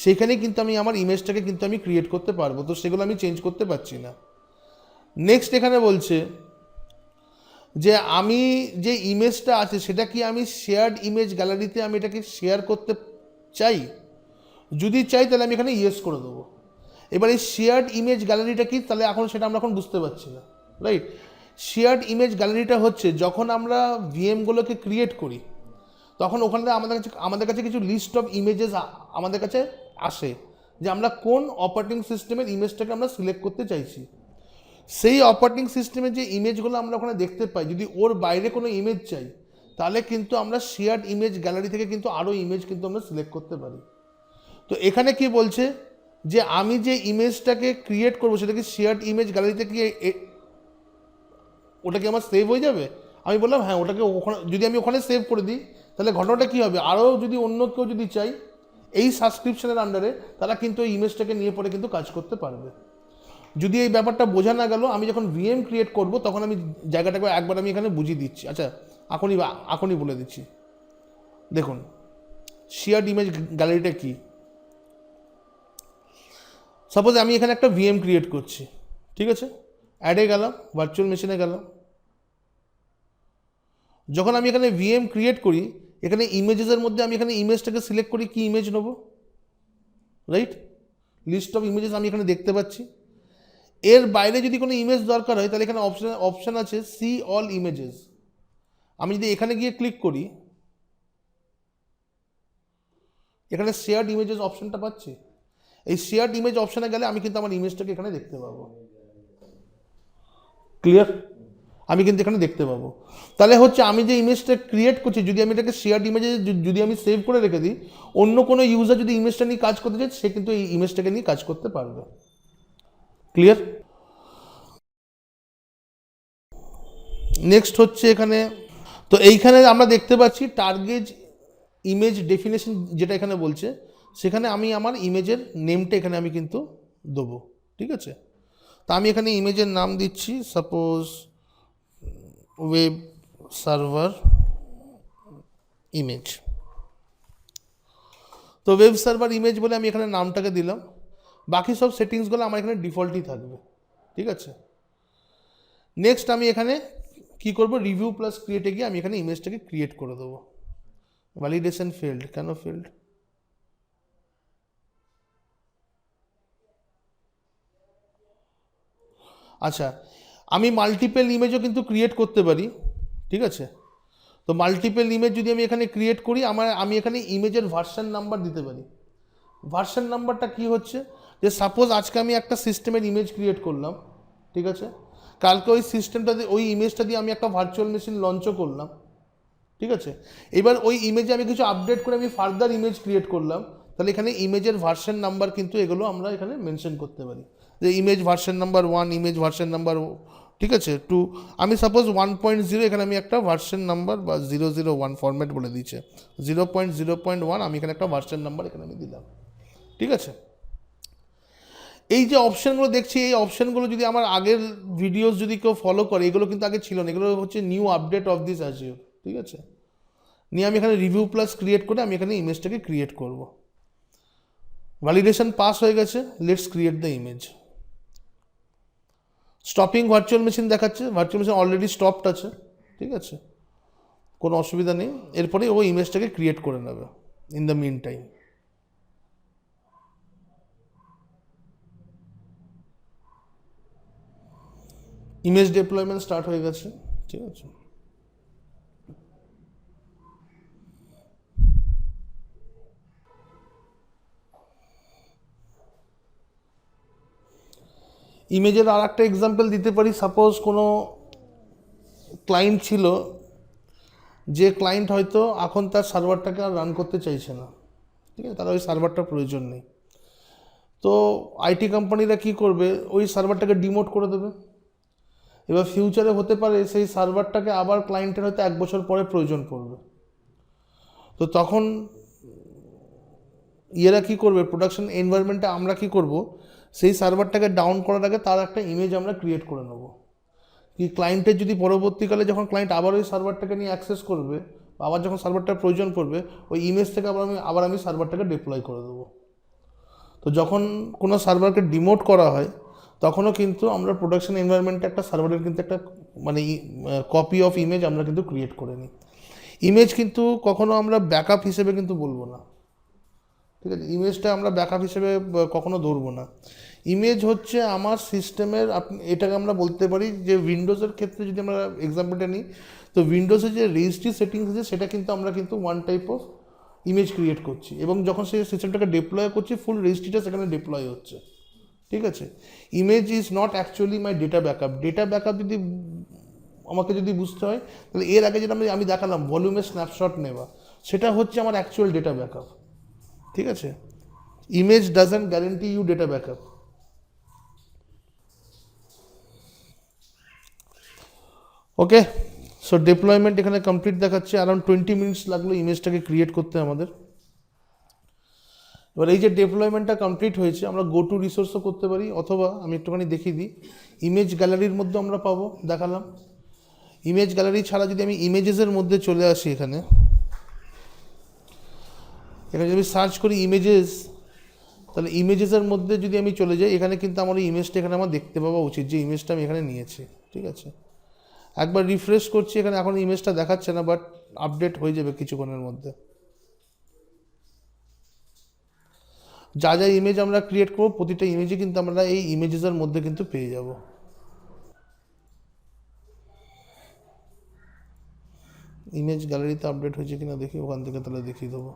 সেখানেই কিন্তু আমি আমার ইমেজটাকে কিন্তু আমি ক্রিয়েট করতে পারবো, তো সেগুলো আমি চেঞ্জ করতে পারছি না। নেক্সট এখানে বলছে যে আমি যে ইমেজটা আছে সেটা কি আমি শেয়ার্ড ইমেজ গ্যালারিতে আমি এটাকে শেয়ার করতে চাই, যদি চাই তাহলে আমি এখানে ইয়েস করে দেবো। এবার এই শেয়ার্ড ইমেজ গ্যালারিটা কি, তাহলে এখন সেটা আমরা এখন বুঝতে পারছি না, রাইট? শেয়ার্ড ইমেজ গ্যালারিটা হচ্ছে যখন আমরা ভিএমগুলোকে ক্রিয়েট করি তখন ওখানে আমাদের কাছে কিছু লিস্ট অফ ইমেজেস আমাদের কাছে আসে, যে আমরা কোন অপারেটিং সিস্টেমের ইমেজটাকে আমরা সিলেক্ট করতে চাইছি। সেই অপারেটিং সিস্টেমের যে ইমেজগুলো আমরা ওখানে দেখতে পাই, যদি ওর বাইরে কোনো ইমেজ চাই তাহলে কিন্তু আমরা শেয়ার্ড ইমেজ গ্যালারি থেকে কিন্তু আরও ইমেজ কিন্তু আমরা সিলেক্ট করতে পারি। তো এখানে কি বলছে যে আমি যে ইমেজটাকে ক্রিয়েট করবো সেটা কি শেয়ার্ড ইমেজ গ্যালারিতে কি ওটা কি আমার সেভ হয়ে যাবে? আমি বললাম হ্যাঁ, ওটাকে ওখানে যদি আমি ওখানে সেভ করে দিই তাহলে ঘটনাটা কী হবে, আরও যদি অন্য কেউ যদি চাই এই সাবস্ক্রিপশনের আন্ডারে, তারা কিন্তু এই ইমেজটাকে নিয়ে পরে কিন্তু কাজ করতে পারবে। যদি এই ব্যাপারটা বোঝা না গেল, আমি যখন ভিএম ক্রিয়েট করব তখন আমি জায়গাটাকে একবার আমি এখানে বুঝিয়ে দিচ্ছি। আচ্ছা, এখনই বলে দিচ্ছি। দেখুন শেয়ার্ড ইমেজ গ্যালারিটা কি, সাপোজ আমি এখানে একটা ভিএম ক্রিয়েট করছি, ঠিক আছে? অ্যাডে গেলাম, ভার্চুয়াল মেশিনে গেলাম। যখন আমি এখানে ভিএম ক্রিয়েট করি, এখানে ইমেজেসের মধ্যে আমি এখানে ইমেজটাকে সিলেক্ট করি, কি ইমেজ নেবো, রাইট? লিস্ট অফ ইমেজেস আমি এখানে দেখতে পাচ্ছি। এর বাইরে যদি কোনো ইমেজ দরকার হয় তাহলে এখানে অপশান আছে সি অল ইমেজেস। আমি যদি এখানে গিয়ে ক্লিক করি, এখানে শেয়ার্ড ইমেজেস অপশানটা পাচ্ছি। এই শেয়ার্ড ইমেজ অপশানে গেলে আমি কিন্তু আমার ইমেজটাকে এখানে দেখতে পাবো, ক্লিয়ার? আমি কিন্তু এখানে দেখতে পাবো। তাহলে হচ্ছে আমি যে ইমেজটা ক্রিয়েট করছি, যদি আমি এটাকে শেয়ার্ড ইমেজে যদি আমি সেভ করে রেখে দিই, অন্য কোনো ইউজার যদি ইমেজটা নিয়ে কাজ করতে চায় সে কিন্তু এই ইমেজটাকে নিয়ে কাজ করতে পারবে, ক্লিয়ার? নেক্সট হচ্ছে এখানে, তো এইখানে আমরা দেখতে পাচ্ছি টার্গেট ইমেজ ডেফিনেশন যেটা এখানে বলছে, সেখানে আমি আমার ইমেজের নেমটা এখানে আমি কিন্তু দেবো, ঠিক আছে? তা আমি এখানে ইমেজের নাম দিচ্ছি সাপোজ ওয়েব সার্ভার ইমেজ। তো ওয়েব সার্ভার ইমেজ বলে আমি এখানে নামটাকে দিলাম। বাকি সব সেটিংসগুলো আমার এখানে ডিফল্টই থাকবে, ঠিক আছে? নেক্সট আমি এখানে কি করব, রিভিউ প্লাস ক্রিয়েটে গিয়ে আমি এখানে ইমেজটাকে ক্রিয়েট করে দেবো। ভ্যালিডেশন ফেল্ড, কেন ফেল্ড? আচ্ছা, আমি মাল্টিপল ইমেজও কিন্তু ক্রিয়েট করতে পারি, ঠিক আছে? তো মাল্টিপল ইমেজ যদি আমি এখানে ক্রিয়েট করি, আমি এখানে ইমেজের ভার্সন নাম্বার দিতে পারি। ভার্সন নাম্বারটা কি হচ্ছে, যে সাপোজ আজকে আমি একটা সিস্টেমের ইমেজ ক্রিয়েট করলাম, ঠিক আছে? কালকে ওই সিস্টেমটা দিয়ে ওই ইমেজটা দিয়ে আমি একটা ভার্চুয়াল মেশিন লঞ্চও করলাম, ঠিক আছে? এবার ওই ইমেজে আমি কিছু আপডেট করে আমি ফার্দার ইমেজ ক্রিয়েট করলাম, তাহলে এখানে ইমেজের ভার্সন নাম্বার কিন্তু এগুলো আমরা এখানে মেনশন করতে পারি, যে image version number 1, image version number, ঠিক আছে, 2। আমি সাপোজ 1.0 এখানে আমি একটা ভার্সন নাম্বার বা 001 ফরম্যাট বলে দিয়েছে, 0.0.1 আমি এখানে একটা ভার্সন নাম্বার এখানে আমি দিলাম, ঠিক আছে? এই যে অপশানগুলো দেখছি, এই অপশানগুলো যদি আমার আগের ভিডিওস যদি কেউ ফলো করে, এগুলো কিন্তু আগে ছিল না, এগুলো হচ্ছে new update of this Azure, ঠিক আছে? নিয়ে আমি এখানে রিভিউ প্লাস ক্রিয়েট করে আমি এখানে ইমেজটাকে ক্রিয়েট করব। ভ্যালিডেশন পাস হয়ে গেছে, let's create the image. Stopping virtual machine দেখাচ্ছে, ভার্চুয়াল মেশিন অলরেডি স্টপড আছে, ঠিক আছে, কোনো অসুবিধা নেই। এরপরে ও ইমেজটাকে ক্রিয়েট করে নেবে in the meantime. Image deployment start হয়ে গেছে, ঠিক আছে। ইমেজের আর একটা এক্সাম্পল দিতে পারি। সাপোজ কোনো ক্লায়েন্ট ছিল, যে ক্লায়েন্ট হয়তো এখন তার সার্ভারটাকে আর রান করতে চাইছে না, ঠিক আছে, তার ওই সার্ভারটার প্রয়োজন নেই। তো আইটি কোম্পানিরা কী করবে, ওই সার্ভারটাকে ডিমোট করে দেবে। এবার ফিউচারে হতে পারে সেই সার্ভারটাকে আবার ক্লায়েন্টের হয়তো 1 বছর পরে প্রয়োজন পড়বে। তো তখন এরা কী করবে, প্রোডাকশন এনভায়রনমেন্টে আমরা কী করব, সেই সার্ভারটাকে ডাউন করার আগে তার একটা ইমেজ আমরা ক্রিয়েট করে নেব। কি ক্লায়েন্টের যদি পরবর্তীকালে যখন ক্লায়েন্ট আবার ওই সার্ভারটাকে নিয়ে অ্যাক্সেস করবে, আবার যখন সার্ভারটার প্রয়োজন পড়বে, ওই ইমেজ থেকে আবার আমি সার্ভারটাকে ডিপ্লয় করে দেবো। তো যখন কোনো সার্ভারকে ডিমোট করা হয় তখনও কিন্তু আমরা প্রোডাকশন এনভায়রনমেন্টে একটা সার্ভারের কিন্তু একটা মানে কপি অফ ইমেজ আমরা কিন্তু ক্রিয়েট করে নিই। ইমেজ কিন্তু কখনো আমরা ব্যাকআপ হিসেবে কিন্তু বলবো না, ঠিক আছে, ইমেজটা আমরা ব্যাকআপ হিসেবে কখনো ধরবো না। ইমেজ হচ্ছে আমার সিস্টেমের, এটাকে আমরা বলতে পারি যে উইন্ডোজের ক্ষেত্রে যদি আমরা এক্সাম্পলটা নিই, তো উইন্ডোজের যে রেজিস্ট্রি সেটিংস আছে সেটা কিন্তু আমরা কিন্তু one type of image create করছি, এবং যখন সেই সিস্টেমটাকে ডিপ্লয় করছি ফুল রেজিস্ট্রিটা সেখানে ডিপ্লয় হচ্ছে, ঠিক আছে। Image is not actually my data backup. Data backup যদি আমাকে যদি বুঝতে হয়, তাহলে এর আগে যেটা আমি দেখালাম ভলিউমের স্ন্যাপশট নেওয়া, সেটা হচ্ছে আমার অ্যাকচুয়াল ডেটা ব্যাকআপ, ঠিক আছে। Image doesn't guarantee you data backup. Okay, so deployment এখানে কমপ্লিট দেখাচ্ছে, অ্যারাউন্ড 20 মিনিটস লাগলো ইমেজটাকে ক্রিয়েট করতে আমাদের। এবার এই যে ডিপ্লয়মেন্টটা কমপ্লিট হয়েছে, আমরা গো টু রিসোর্সও করতে পারি, অথবা আমি একটুখানি দেখিয়ে দিই, ইমেজ গ্যালারির মধ্যে আমরা পাবো, দেখালাম। ইমেজ গ্যালারি ছাড়া যদি আমি ইমেজেসের মধ্যে চলে আসি, এখানে যদি সার্চ করি ইমেজেস, তাহলে ইমেজেসের মধ্যে যদি আমি চলে যাই, এখানে কিন্তু আমার এই ইমেজটা এখানে আমার দেখতে পাওয়া উচিত, যে ইমেজটা আমি এখানে নিয়েছি, ঠিক আছে। একবার রিফ্রেশ করছি, এখানে এখন ইমেজটা দেখাচ্ছে না, বাট আপডেট হয়ে যাবে কিছুক্ষণের মধ্যে। যা যা ইমেজ আমরা ক্রিয়েট করবো প্রতিটা ইমেজই কিন্তু আমরা এই ইমেজেসের মধ্যে কিন্তু পেয়ে যাব। ইমেজ গ্যালারিতে আপডেট হয়েছে কিনা দেখি, ওখান থেকে তাহলে দেখিয়ে দেবো।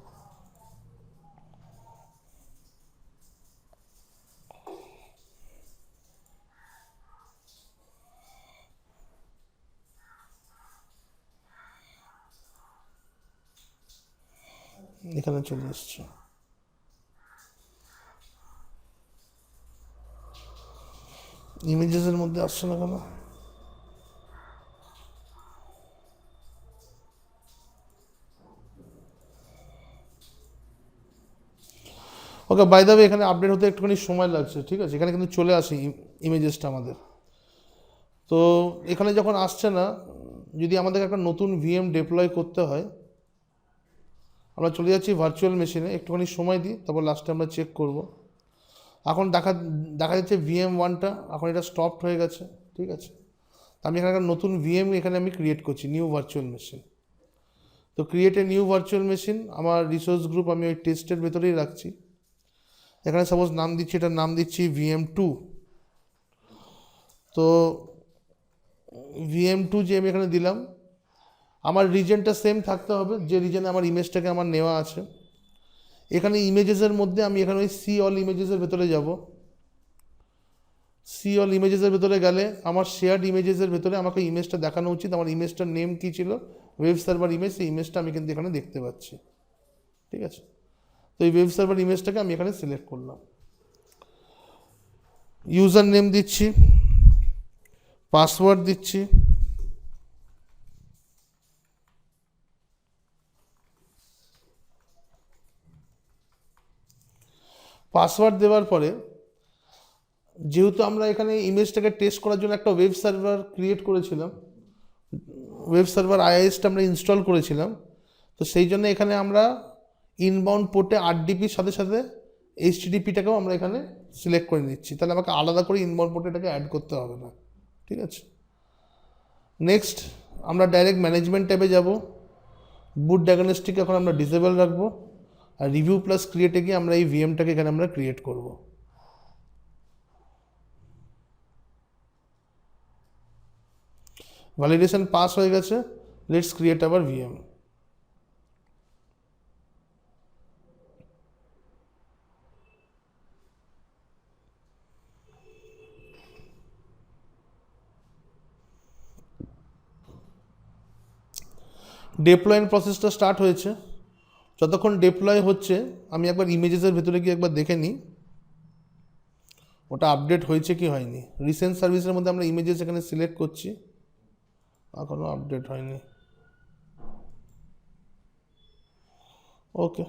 এখানে চলে এসছে। ইমেজেসের মধ্যে আসছে না কেন? ওকে, বাই দ্য ওয়ে এখানে আপডেট হতে একটুখানি সময় লাগছে, ঠিক আছে। এখানে কিন্তু চলে আসে ইমেজেসটা আমাদের। তো এখানে যখন আসছে না, যদি আমাদের একটা নতুন ভিএম ডিপ্লয় করতে হয়, আমরা চলে যাচ্ছি ভার্চুয়াল মেশিনে, একটুখানি সময় দিই, তারপর লাস্টে আমরা চেক করব। এখন দেখা যাচ্ছে VM1টা এখন এটা স্টপড হয়ে গেছে, ঠিক আছে। আমি এখানে একটা নতুন ভিএম এখানে আমি ক্রিয়েট করছি, নিউ ভার্চুয়াল মেশিন। তো create a new virtual machine, আমার রিসোর্স গ্রুপ আমি ওই টেস্টের ভেতরেই রাখছি। এখানে সাপোজ নাম দিচ্ছি, এটার নাম দিচ্ছি VM2। তো VM2 যে আমি এখানে দিলাম, আমার রিজনটা সেম থাকতে হবে, যে রিজনে আমার ইমেজটাকে আমার নেওয়া আছে। এখানে ইমেজেসের মধ্যে আমি এখানে ওই সি অল ইমেজেসের ভেতরে যাব। সি অল ইমেজেসের ভেতরে গেলে আমার শেয়ার্ড ইমেজেসের ভেতরে আমাকে ইমেজটা দেখানো উচিত। আমার ইমেজটার নেম কী ছিল, ওয়েব সার্ভার ইমেজ, সেই ইমেজটা আমি কিন্তু এখানে দেখতে পাচ্ছি, ঠিক আছে। তো এই ওয়েব সার্ভার ইমেজটাকে আমি এখানে সিলেক্ট করলাম। ইউজার নেম দিচ্ছি, পাসওয়ার্ড দিচ্ছি, পাসওয়ার্ড দেওয়ার পরে যেহেতু আমরা এখানে ইমেজটাকে টেস্ট করার জন্য একটা ওয়েব সার্ভার ক্রিয়েট করেছিলাম, ওয়েব সার্ভার IIS আমরা ইনস্টল করেছিলাম, তো সেই জন্য এখানে আমরা ইনবাউন্ড পোর্টে আরডিপির সাথে সাথে এইচটিডিপিটাকেও আমরা এখানে সিলেক্ট করে নিচ্ছি, তাহলে আমাকে আলাদা করে ইনবাউন্ড পোর্টে এটাকে অ্যাড করতে হবে না। ঠিক আছে, নেক্সট আমরা ডাইরেক্ট ম্যানেজমেন্ট ট্যাবে যাব। বুট ডায়াগনস্টিক এখন আমরা ডিসেবল রাখবো, আর রিভিউ প্লাস ক্রিয়েটে গিয়ে আমরা এই ভিএমটাকে এখানে আমরা ক্রিয়েট করব। ভ্যালিডেশন পাস হয়ে গেছে, লেটস ক্রিয়েট আবার ভিএম। ডেপ্লয়ের প্রসেসটা স্টার্ট হয়েছে। যতক্ষণ ডেপ্লয় হচ্ছে আমি একবার ইমেজেসের ভেতরে গিয়ে একবার দেখে নিই ওটা আপডেট হয়েছে কি হয়নি। রিসেন্ট সার্ভিসের মধ্যে আমরা ইমেজেস এখানে সিলেক্ট করছি, এখনও আপডেট হয়নি। ওকে,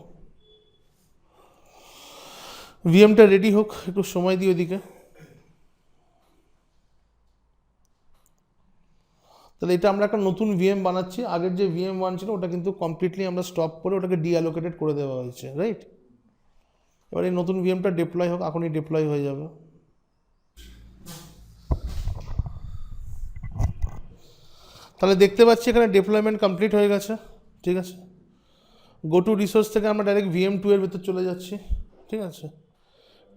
ভিএমটা রেডি হোক, একটু সময় দিই ওদিকে। তাহলে এটা আমরা একটা নতুন ভিএম বানাচ্ছি, আগের যে ভিএম ওয়ান ছিল ওটা কিন্তু কমপ্লিটলি আমরা স্টপ করে ওটাকে ডিঅ্যালোকেটেড করে দেওয়া হয়েছে, রাইট। এবার এই নতুন ভিএমটা ডিপ্লয় হোক, এখনই ডিপ্লয় হয়ে যাবে। তাহলে দেখতে পাচ্ছি এখানে ডিপ্লয়মেন্ট কমপ্লিট হয়ে গেছে। ঠিক আছে, গো টু রিসোর্স থেকে আমরা ডাইরেক্ট VM2 এর ভেতর চলে যাচ্ছি। ঠিক আছে,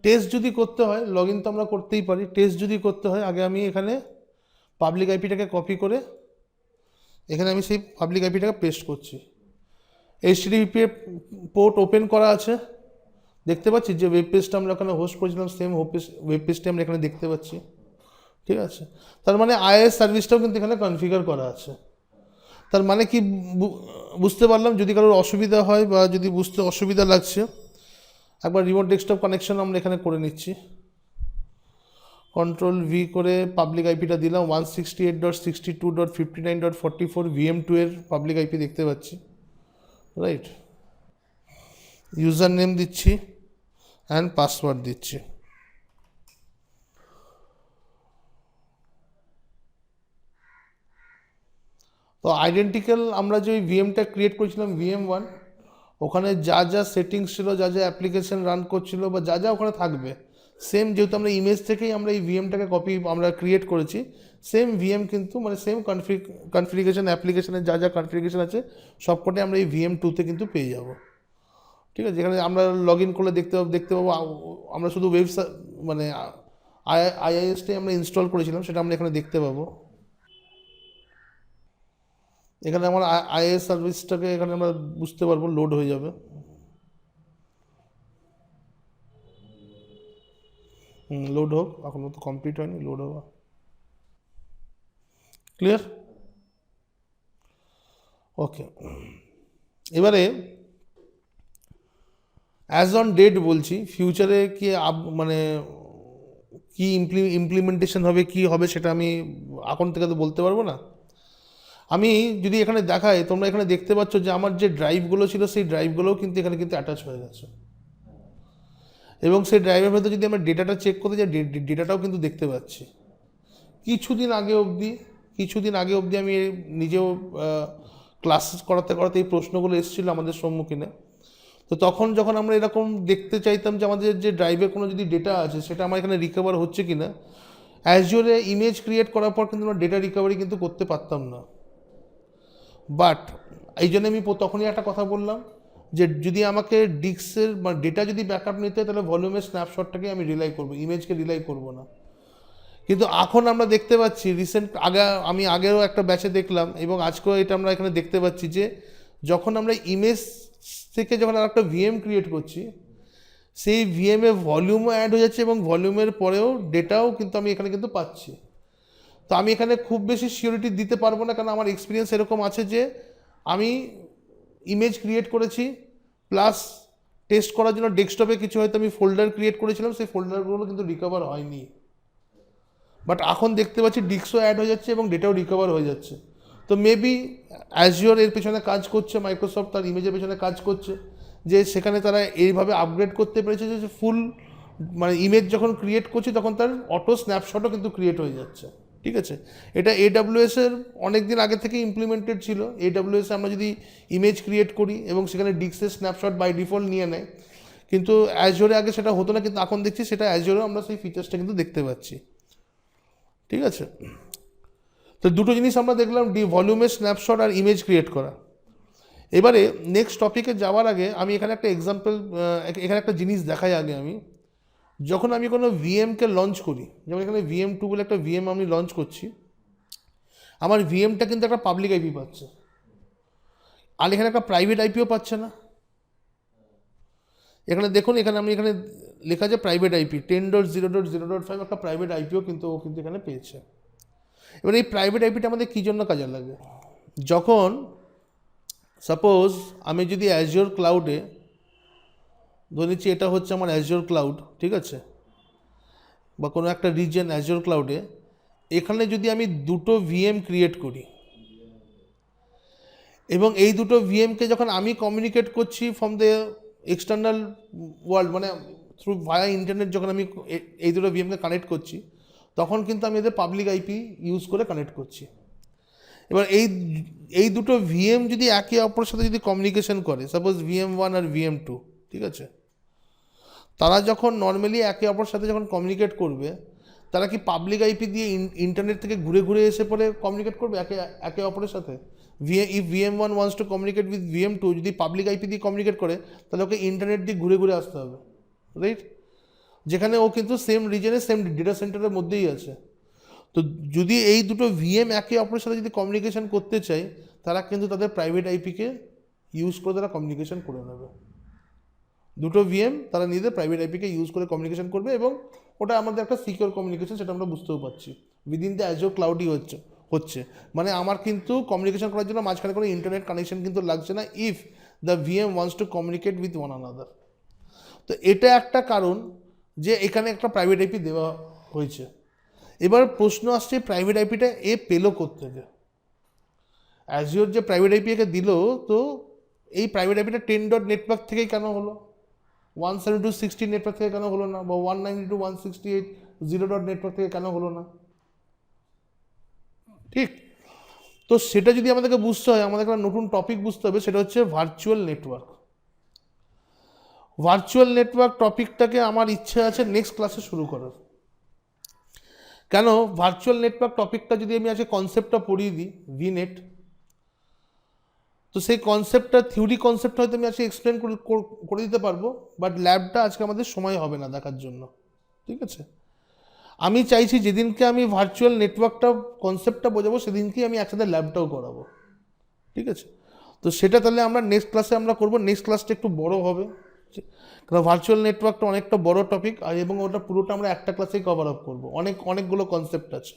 টেস্ট যদি করতে হয়, লগ ইন তো আমরা করতেই পারি, টেস্ট যদি করতে হয় আগে আমি এখানে পাবলিক আইপিটাকে কপি করে এখানে আমি সেই পাবলিক আইপিটাকে পেস্ট করছি। HTTP পোর্ট ওপেন করা আছে, দেখতে পাচ্ছি যে ওয়েব পেজটা আমরা ওখানে হোস্ট করেছিলাম সেম ওয়েব পেজটা আমরা এখানে দেখতে পাচ্ছি। ঠিক আছে, তার মানে IIS সার্ভিসটাও কিন্তু এখানে কনফিগার করা আছে। তার মানে কি বুঝতে পারলাম, যদি কারোর অসুবিধা হয় বা যদি বুঝতে অসুবিধা লাগছে একবার রিমোট ডেস্কটপ কানেকশন আমরা এখানে করে নিচ্ছি। Ctrl+V করে পাবলিক আইপিটা দিলাম 168.62.59.44 VM2 এর পাবলিক আইপি দেখতে পাচ্ছি, রাইট। ইউজার নেম দিচ্ছি অ্যান্ড পাসওয়ার্ড দিচ্ছি। তো আইডেন্টিক্যাল আমরা যে ওই ভিএমটা ক্রিয়েট করেছিলাম VM1, ওখানে যা যা সেটিংস ছিল, যা যা অ্যাপ্লিকেশন রান করছিল বা যা যা ওখানে থাকবে সেম, যেহেতু আমরা ইমেজ থেকেই আমরা এই ভিএমটাকে কপি আমরা ক্রিয়েট করেছি, সেম ভিএম কিন্তু মানে সেম কনফিগারেশন অ্যাপ্লিকেশনের যা যা কনফিগারেশন আছে সবকটাই আমরা এই VM2তে কিন্তু পেয়ে যাব। ঠিক আছে, যেখানে আমরা লগ ইন করলে দেখতে পাবো আমরা শুধু মানে IISটাই আমরা ইনস্টল করেছিলাম, সেটা আমরা এখানে দেখতে পাবো। এখানে আমার IIS সার্ভিসটাকে এখানে আমরা বুঝতে পারবো, লোড হয়ে যাবে। লোড হোক, এখনও তো কমপ্লিট হয়নি, লোড হবে। ক্লিয়ার? ওকে, এবারে অ্যাজ অন ডেট বলছি, ফিউচারে কি মানে কি ইমপ্লিমেন্টেশন হবে, কি হবে সেটা আমি এখন থেকে তো বলতে পারবো না। আমি যদি এখানে দেখাই, তোমরা এখানে দেখতে পাচ্ছ যে আমার যে ড্রাইভগুলো ছিল সেই ড্রাইভগুলোও কিন্তু এখানে কিন্তু অ্যাটাচ হয়ে গেছে, এবং সেই ড্রাইভের ভেতরে যদি আমরা ডেটাটা চেক করতে যাই ডেটাটাও কিন্তু দেখতে পাচ্ছি। কিছুদিন আগে অবধি আমি নিজেও ক্লাস করাতে এই প্রশ্নগুলো এসেছিলো আমাদের সম্মুখীনে। তো তখন যখন আমরা এরকম দেখতে চাইতাম যে আমাদের যে ড্রাইভে কোনো যদি ডেটা আছে সেটা আমার এখানে রিকভার হচ্ছে কি না, অ্যাজিওরে ইমেজ ক্রিয়েট করার পর কিন্তু আমরা ডেটা রিকভারি কিন্তু করতে পারতাম না। বাট এই জন্য আমি তখনই একটা কথা বললাম যে যদি আমাকে ডিস্কের বা ডেটা যদি ব্যাকআপ নিতে হয় তাহলে ভলিউমের স্ন্যাপশটটাকে আমি রিলাই করবো, ইমেজকে রিলাই করবো না। কিন্তু এখন আমরা দেখতে পাচ্ছি আমি আগেও একটা ব্যাচে দেখলাম এবং আজকেও এটা আমরা এখানে দেখতে পাচ্ছি যে যখন আমরা ইমেজ থেকে যখন আর একটা ভিএম ক্রিয়েট করছি, সেই ভিএমে ভলিউমও অ্যাড হয়ে যাচ্ছে এবং ভলিউমের পরেও ডেটাও কিন্তু আমি এখানে কিন্তু পাচ্ছি। তো আমি এখানে খুব বেশি সিওরিটি দিতে পারবো না, কারণ আমার এক্সপিরিয়েন্স এরকম আছে যে আমি ইমেজ ক্রিয়েট করেছি প্লাস টেস্ট করার জন্য ডেস্কটপে কিছু হয়তো আমি ফোল্ডার ক্রিয়েট করেছিলাম, সেই ফোল্ডারগুলো কিন্তু রিকভার হয়নি। বাট এখন দেখতে পাচ্ছি ডিস্কও অ্যাড হয়ে যাচ্ছে এবং ডেটাও রিকভার হয়ে যাচ্ছে। তো মেবি অ্যাজিওর এর পেছনে কাজ করছে, মাইক্রোসফট তার ইমেজের পেছনে কাজ করছে, যে সেখানে তারা এইভাবে আপগ্রেড করতে পেরেছে যে ফুল মানে ইমেজ যখন ক্রিয়েট করছে তখন তার অটো স্ন্যাপশটও কিন্তু ক্রিয়েট হয়ে যাচ্ছে। ঠিক আছে, এটা AWS এর অনেক দিন আগে থেকে ইমপ্লিমেন্টেড ছিল। AWS এ আমরা যদি ইমেজ ক্রিয়েট করি এবং সেখানে ডিস্কের স্ন্যাপশট বাই ডিফল্ট নিয়ে নেয়, কিন্তু অ্যাজোরে আগে সেটা হতো না, কিন্তু এখন দেখছি সেটা অ্যাজোরেও আমরা সেই ফিচার্সটা কিন্তু দেখতে পাচ্ছি। ঠিক আছে, তো দুটো জিনিস আমরা দেখলাম, ভলিউমের স্ন্যাপশট আর ইমেজ ক্রিয়েট করা। এবারে নেক্সট টপিকে যাওয়ার আগে আমি এখানে একটা এক্সাম্পল, এখানে একটা জিনিস দেখাই আগে আমি। যখন আমি কোনো ভিএমকে লঞ্চ করি, যেমন এখানে VM2 বলে একটা ভিএম আমি লঞ্চ করছি, আমার ভিএমটা কিন্তু একটা পাবলিক আইপি পাচ্ছে, আর এখানে একটা প্রাইভেট আইপিও পাচ্ছে না। এখানে দেখুন, এখানে আমি এখানে লেখা আছে প্রাইভেট আইপি 10.0.0.5, একটা প্রাইভেট আইপিও কিন্তু ও কিন্তু এখানে পেয়েছে। এবার এই প্রাইভেট আইপিটা আমাদের কী জন্য কাজে লাগে? যখন সাপোজ আমি যদি অ্যাজিওর ক্লাউডে ধরে নিচ্ছি, এটা হচ্ছে আমার অ্যাজিওর ক্লাউড, ঠিক আছে, বা কোনো একটা রিজন অ্যাজিওর ক্লাউডে, এখানে যদি আমি দুটো ভিএম ক্রিয়েট করি এবং এই দুটো ভিএমকে যখন আমি কমিউনিকেট করছি ফ্রম দ্য এক্সটার্নাল ওয়ার্ল্ড, মানে থ্রু ভায়া ইন্টারনেট, যখন আমি এই দুটো ভিএমকে কানেক্ট করছি, তখন কিন্তু আমি এদের পাবলিক আইপি ইউজ করে কানেক্ট করছি। এবার এই দুটো ভিএম যদি একে অপরের সাথে যদি কমিউনিকেশন করে, সাপোজ VM1 আর VM2, ঠিক আছে, তারা যখন নর্মালি একে অপরের সাথে যখন কমিউনিকেট করবে, তারা কি পাবলিক আইপি দিয়ে ইন্টারনেট থেকে ঘুরে ঘুরে এসে পরে কমিউনিকেট করবে একে অপরের সাথে? If VM1 wants to communicate with VM2, যদি পাবলিক আইপি দিয়ে কমিউনিকেট করে, তাহলে ওকে ইন্টারনেট দিয়ে ঘুরে ঘুরে আসতে হবে, রাইট? যেখানে ও কিন্তু সেম রিজনে সেম ডেটা সেন্টারের মধ্যেই আছে। তো যদি এই দুটো ভিএম একে অপরের সাথে যদি কমিউনিকেশন করতে চাই, তারা কিন্তু তাদের প্রাইভেট আইপিকে ইউজ করে তারা কমিউনিকেশন করে নেবে। দুটো ভিএম তারা নিজেদের প্রাইভেট আইপিকে ইউজ করে কমিউনিকেশন করবে, এবং ওটা আমাদের একটা সিকিউর কমিউনিকেশন, সেটা আমরা বুঝতেও পারছি। উইদিন দ্য অ্যাজিওর ক্লাউডই হচ্ছে মানে আমার কিন্তু কমিউনিকেশন করার জন্য মাঝখানে কোনো ইন্টারনেট কানেকশন কিন্তু লাগছে না, if the VM wants to communicate with one another. তো এটা একটা কারণ যে এখানে একটা প্রাইভেট আইপি দেওয়া হয়েছে। এবার প্রশ্ন আসছে, প্রাইভেট আইপিটা এ পেলো কোত্থেকে? অ্যাজিওর যে প্রাইভেট আইপি একে দিল, তো এই প্রাইভেট আইপিটা 10.network থেকেই কেন হলো? 172.16 নেটওয়ার্ক থেকে কেন হলো না? বা 192.168.0.network থেকে কেন হলো না? ঠিক, তো সেটা যদি আমাদেরকে বুঝতে হয়, আমাদের একটা নতুন টপিক বুঝতে হবে, সেটা হচ্ছে ভার্চুয়াল নেটওয়ার্ক। ভার্চুয়াল নেটওয়ার্ক টপিকটাকে আমার ইচ্ছে আছে নেক্সট ক্লাসে শুরু করার। কেন? ভার্চুয়াল নেটওয়ার্ক টপিকটা যদি আমি আজকে কনসেপ্টটা পড়িয়ে দিই, ভিনেট, তো সেই কনসেপ্টটা থিওরি কনসেপ্ট হয়তো আমি আজকে এক্সপ্লেন করে দিতে পারবো, বাট ল্যাবটা আজকে আমাদের সময় হবে না দেখার জন্য, ঠিক আছে? আমি চাইছি যেদিনকে আমি ভার্চুয়াল নেটওয়ার্কটা কনসেপ্টটা বোঝাবো, সেদিনকেই আমি একসাথে ল্যাবটাও করাবো, ঠিক আছে? তো সেটা তাহলে আমরা নেক্সট ক্লাসে আমরা করবো। নেক্সট ক্লাসটা একটু বড় হবে, কারণ ভার্চুয়াল নেটওয়ার্কটা অনেকটা বড় টপিক, আর এবং ওটা পুরোটা আমরা একটা ক্লাসেই কভার আপ করবো। অনেকগুলো কনসেপ্ট আছে,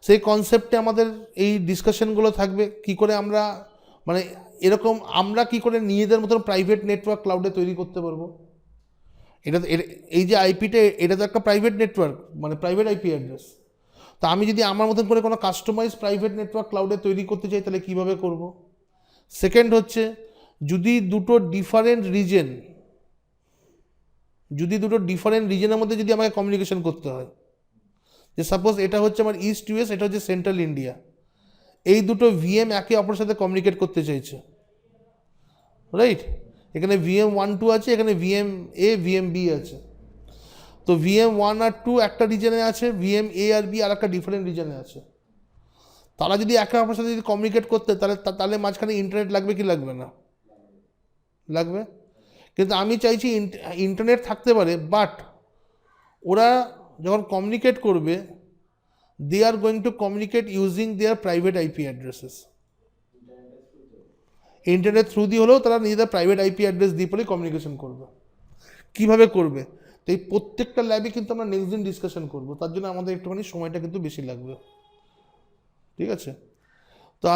সেই কনসেপ্টে আমাদের এই ডিসকাশনগুলো থাকবে। কি করে আমরা, মানে এরকম আমরা কি করে নিজেদের মতন প্রাইভেট নেটওয়ার্ক ক্লাউডে তৈরি করতে পারবো। এই যে আইপিটা, এটা তো একটা প্রাইভেট নেটওয়ার্ক, মানে প্রাইভেট আইপি অ্যাড্রেস। তো আমি যদি আমার মতন করে কোনো কাস্টমাইজ প্রাইভেট নেটওয়ার্ক ক্লাউডে তৈরি করতে চাই, তাহলে কীভাবে করব? সেকেন্ড হচ্ছে, যদি দুটো ডিফারেন্ট রিজনের মধ্যে যদি আমাকে কমিউনিকেশন করতে হয়, যে সাপোজ এটা হচ্ছে আমার ইস্ট ইউএস, এটা হচ্ছে সেন্ট্রাল ইন্ডিয়া, এই দুটো ভিএম একে অপরের সাথে কমিউনিকেট করতে চাইছে, রাইট? এখানে VM1-2 আছে, এখানে VM-A VM-B আছে। তো VM1 আর 2 একটা রিজনে আছে, VM-A আর B আর একটা ডিফারেন্ট রিজনে আছে। তারা যদি একে অপরের সাথে যদি কমিউনিকেট করতে, তাহলে মাঝখানে ইন্টারনেট লাগবে কি লাগবে না? লাগবে। কিন্তু আমি চাইছি ইন্টারনেট থাকতে পারে, বাট ওরা যখন কমিউনিকেট করবে, they are going to communicate using their private IP addresses. Internet through দিয়ে হলেও তারা নিজেদের প্রাইভেট আইপি অ্যাড্রেস দিয়ে পরে কমিউনিকেশন করবে। কীভাবে করবে? তো এই প্রত্যেকটা ল্যাবে কিন্তু আমরা নেক্সট দিন ডিসকাশন করবো, তার জন্য আমাদের একটুখানি সময়টা কিন্তু বেশি লাগবে, ঠিক আছে? তা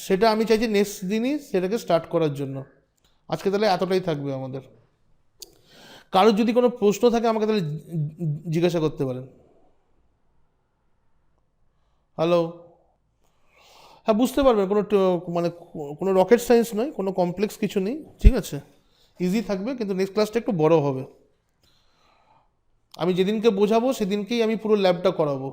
সেটা আমি চাইছি নেক্সট দিনই সেটাকে স্টার্ট করার জন্য। আজকে তাহলে এতটাই থাকবে আমাদের। কারোর যদি কোনো প্রশ্ন থাকে আমাকে তাহলে জিজ্ঞাসা করতে পারেন। হ্যালো, হ্যাঁ, বুঝতে পারবেন, কোনো রকেট সায়েন্স নয়, কোনো কমপ্লেক্স কিছু নেই, ঠিক আছে? ইজি থাকবে, কিন্তু নেক্সট ক্লাসটা একটু বড় হবে। আমি যেদিনকে বোঝাবো সেদিনকেই আমি পুরো ল্যাবটা করাবো।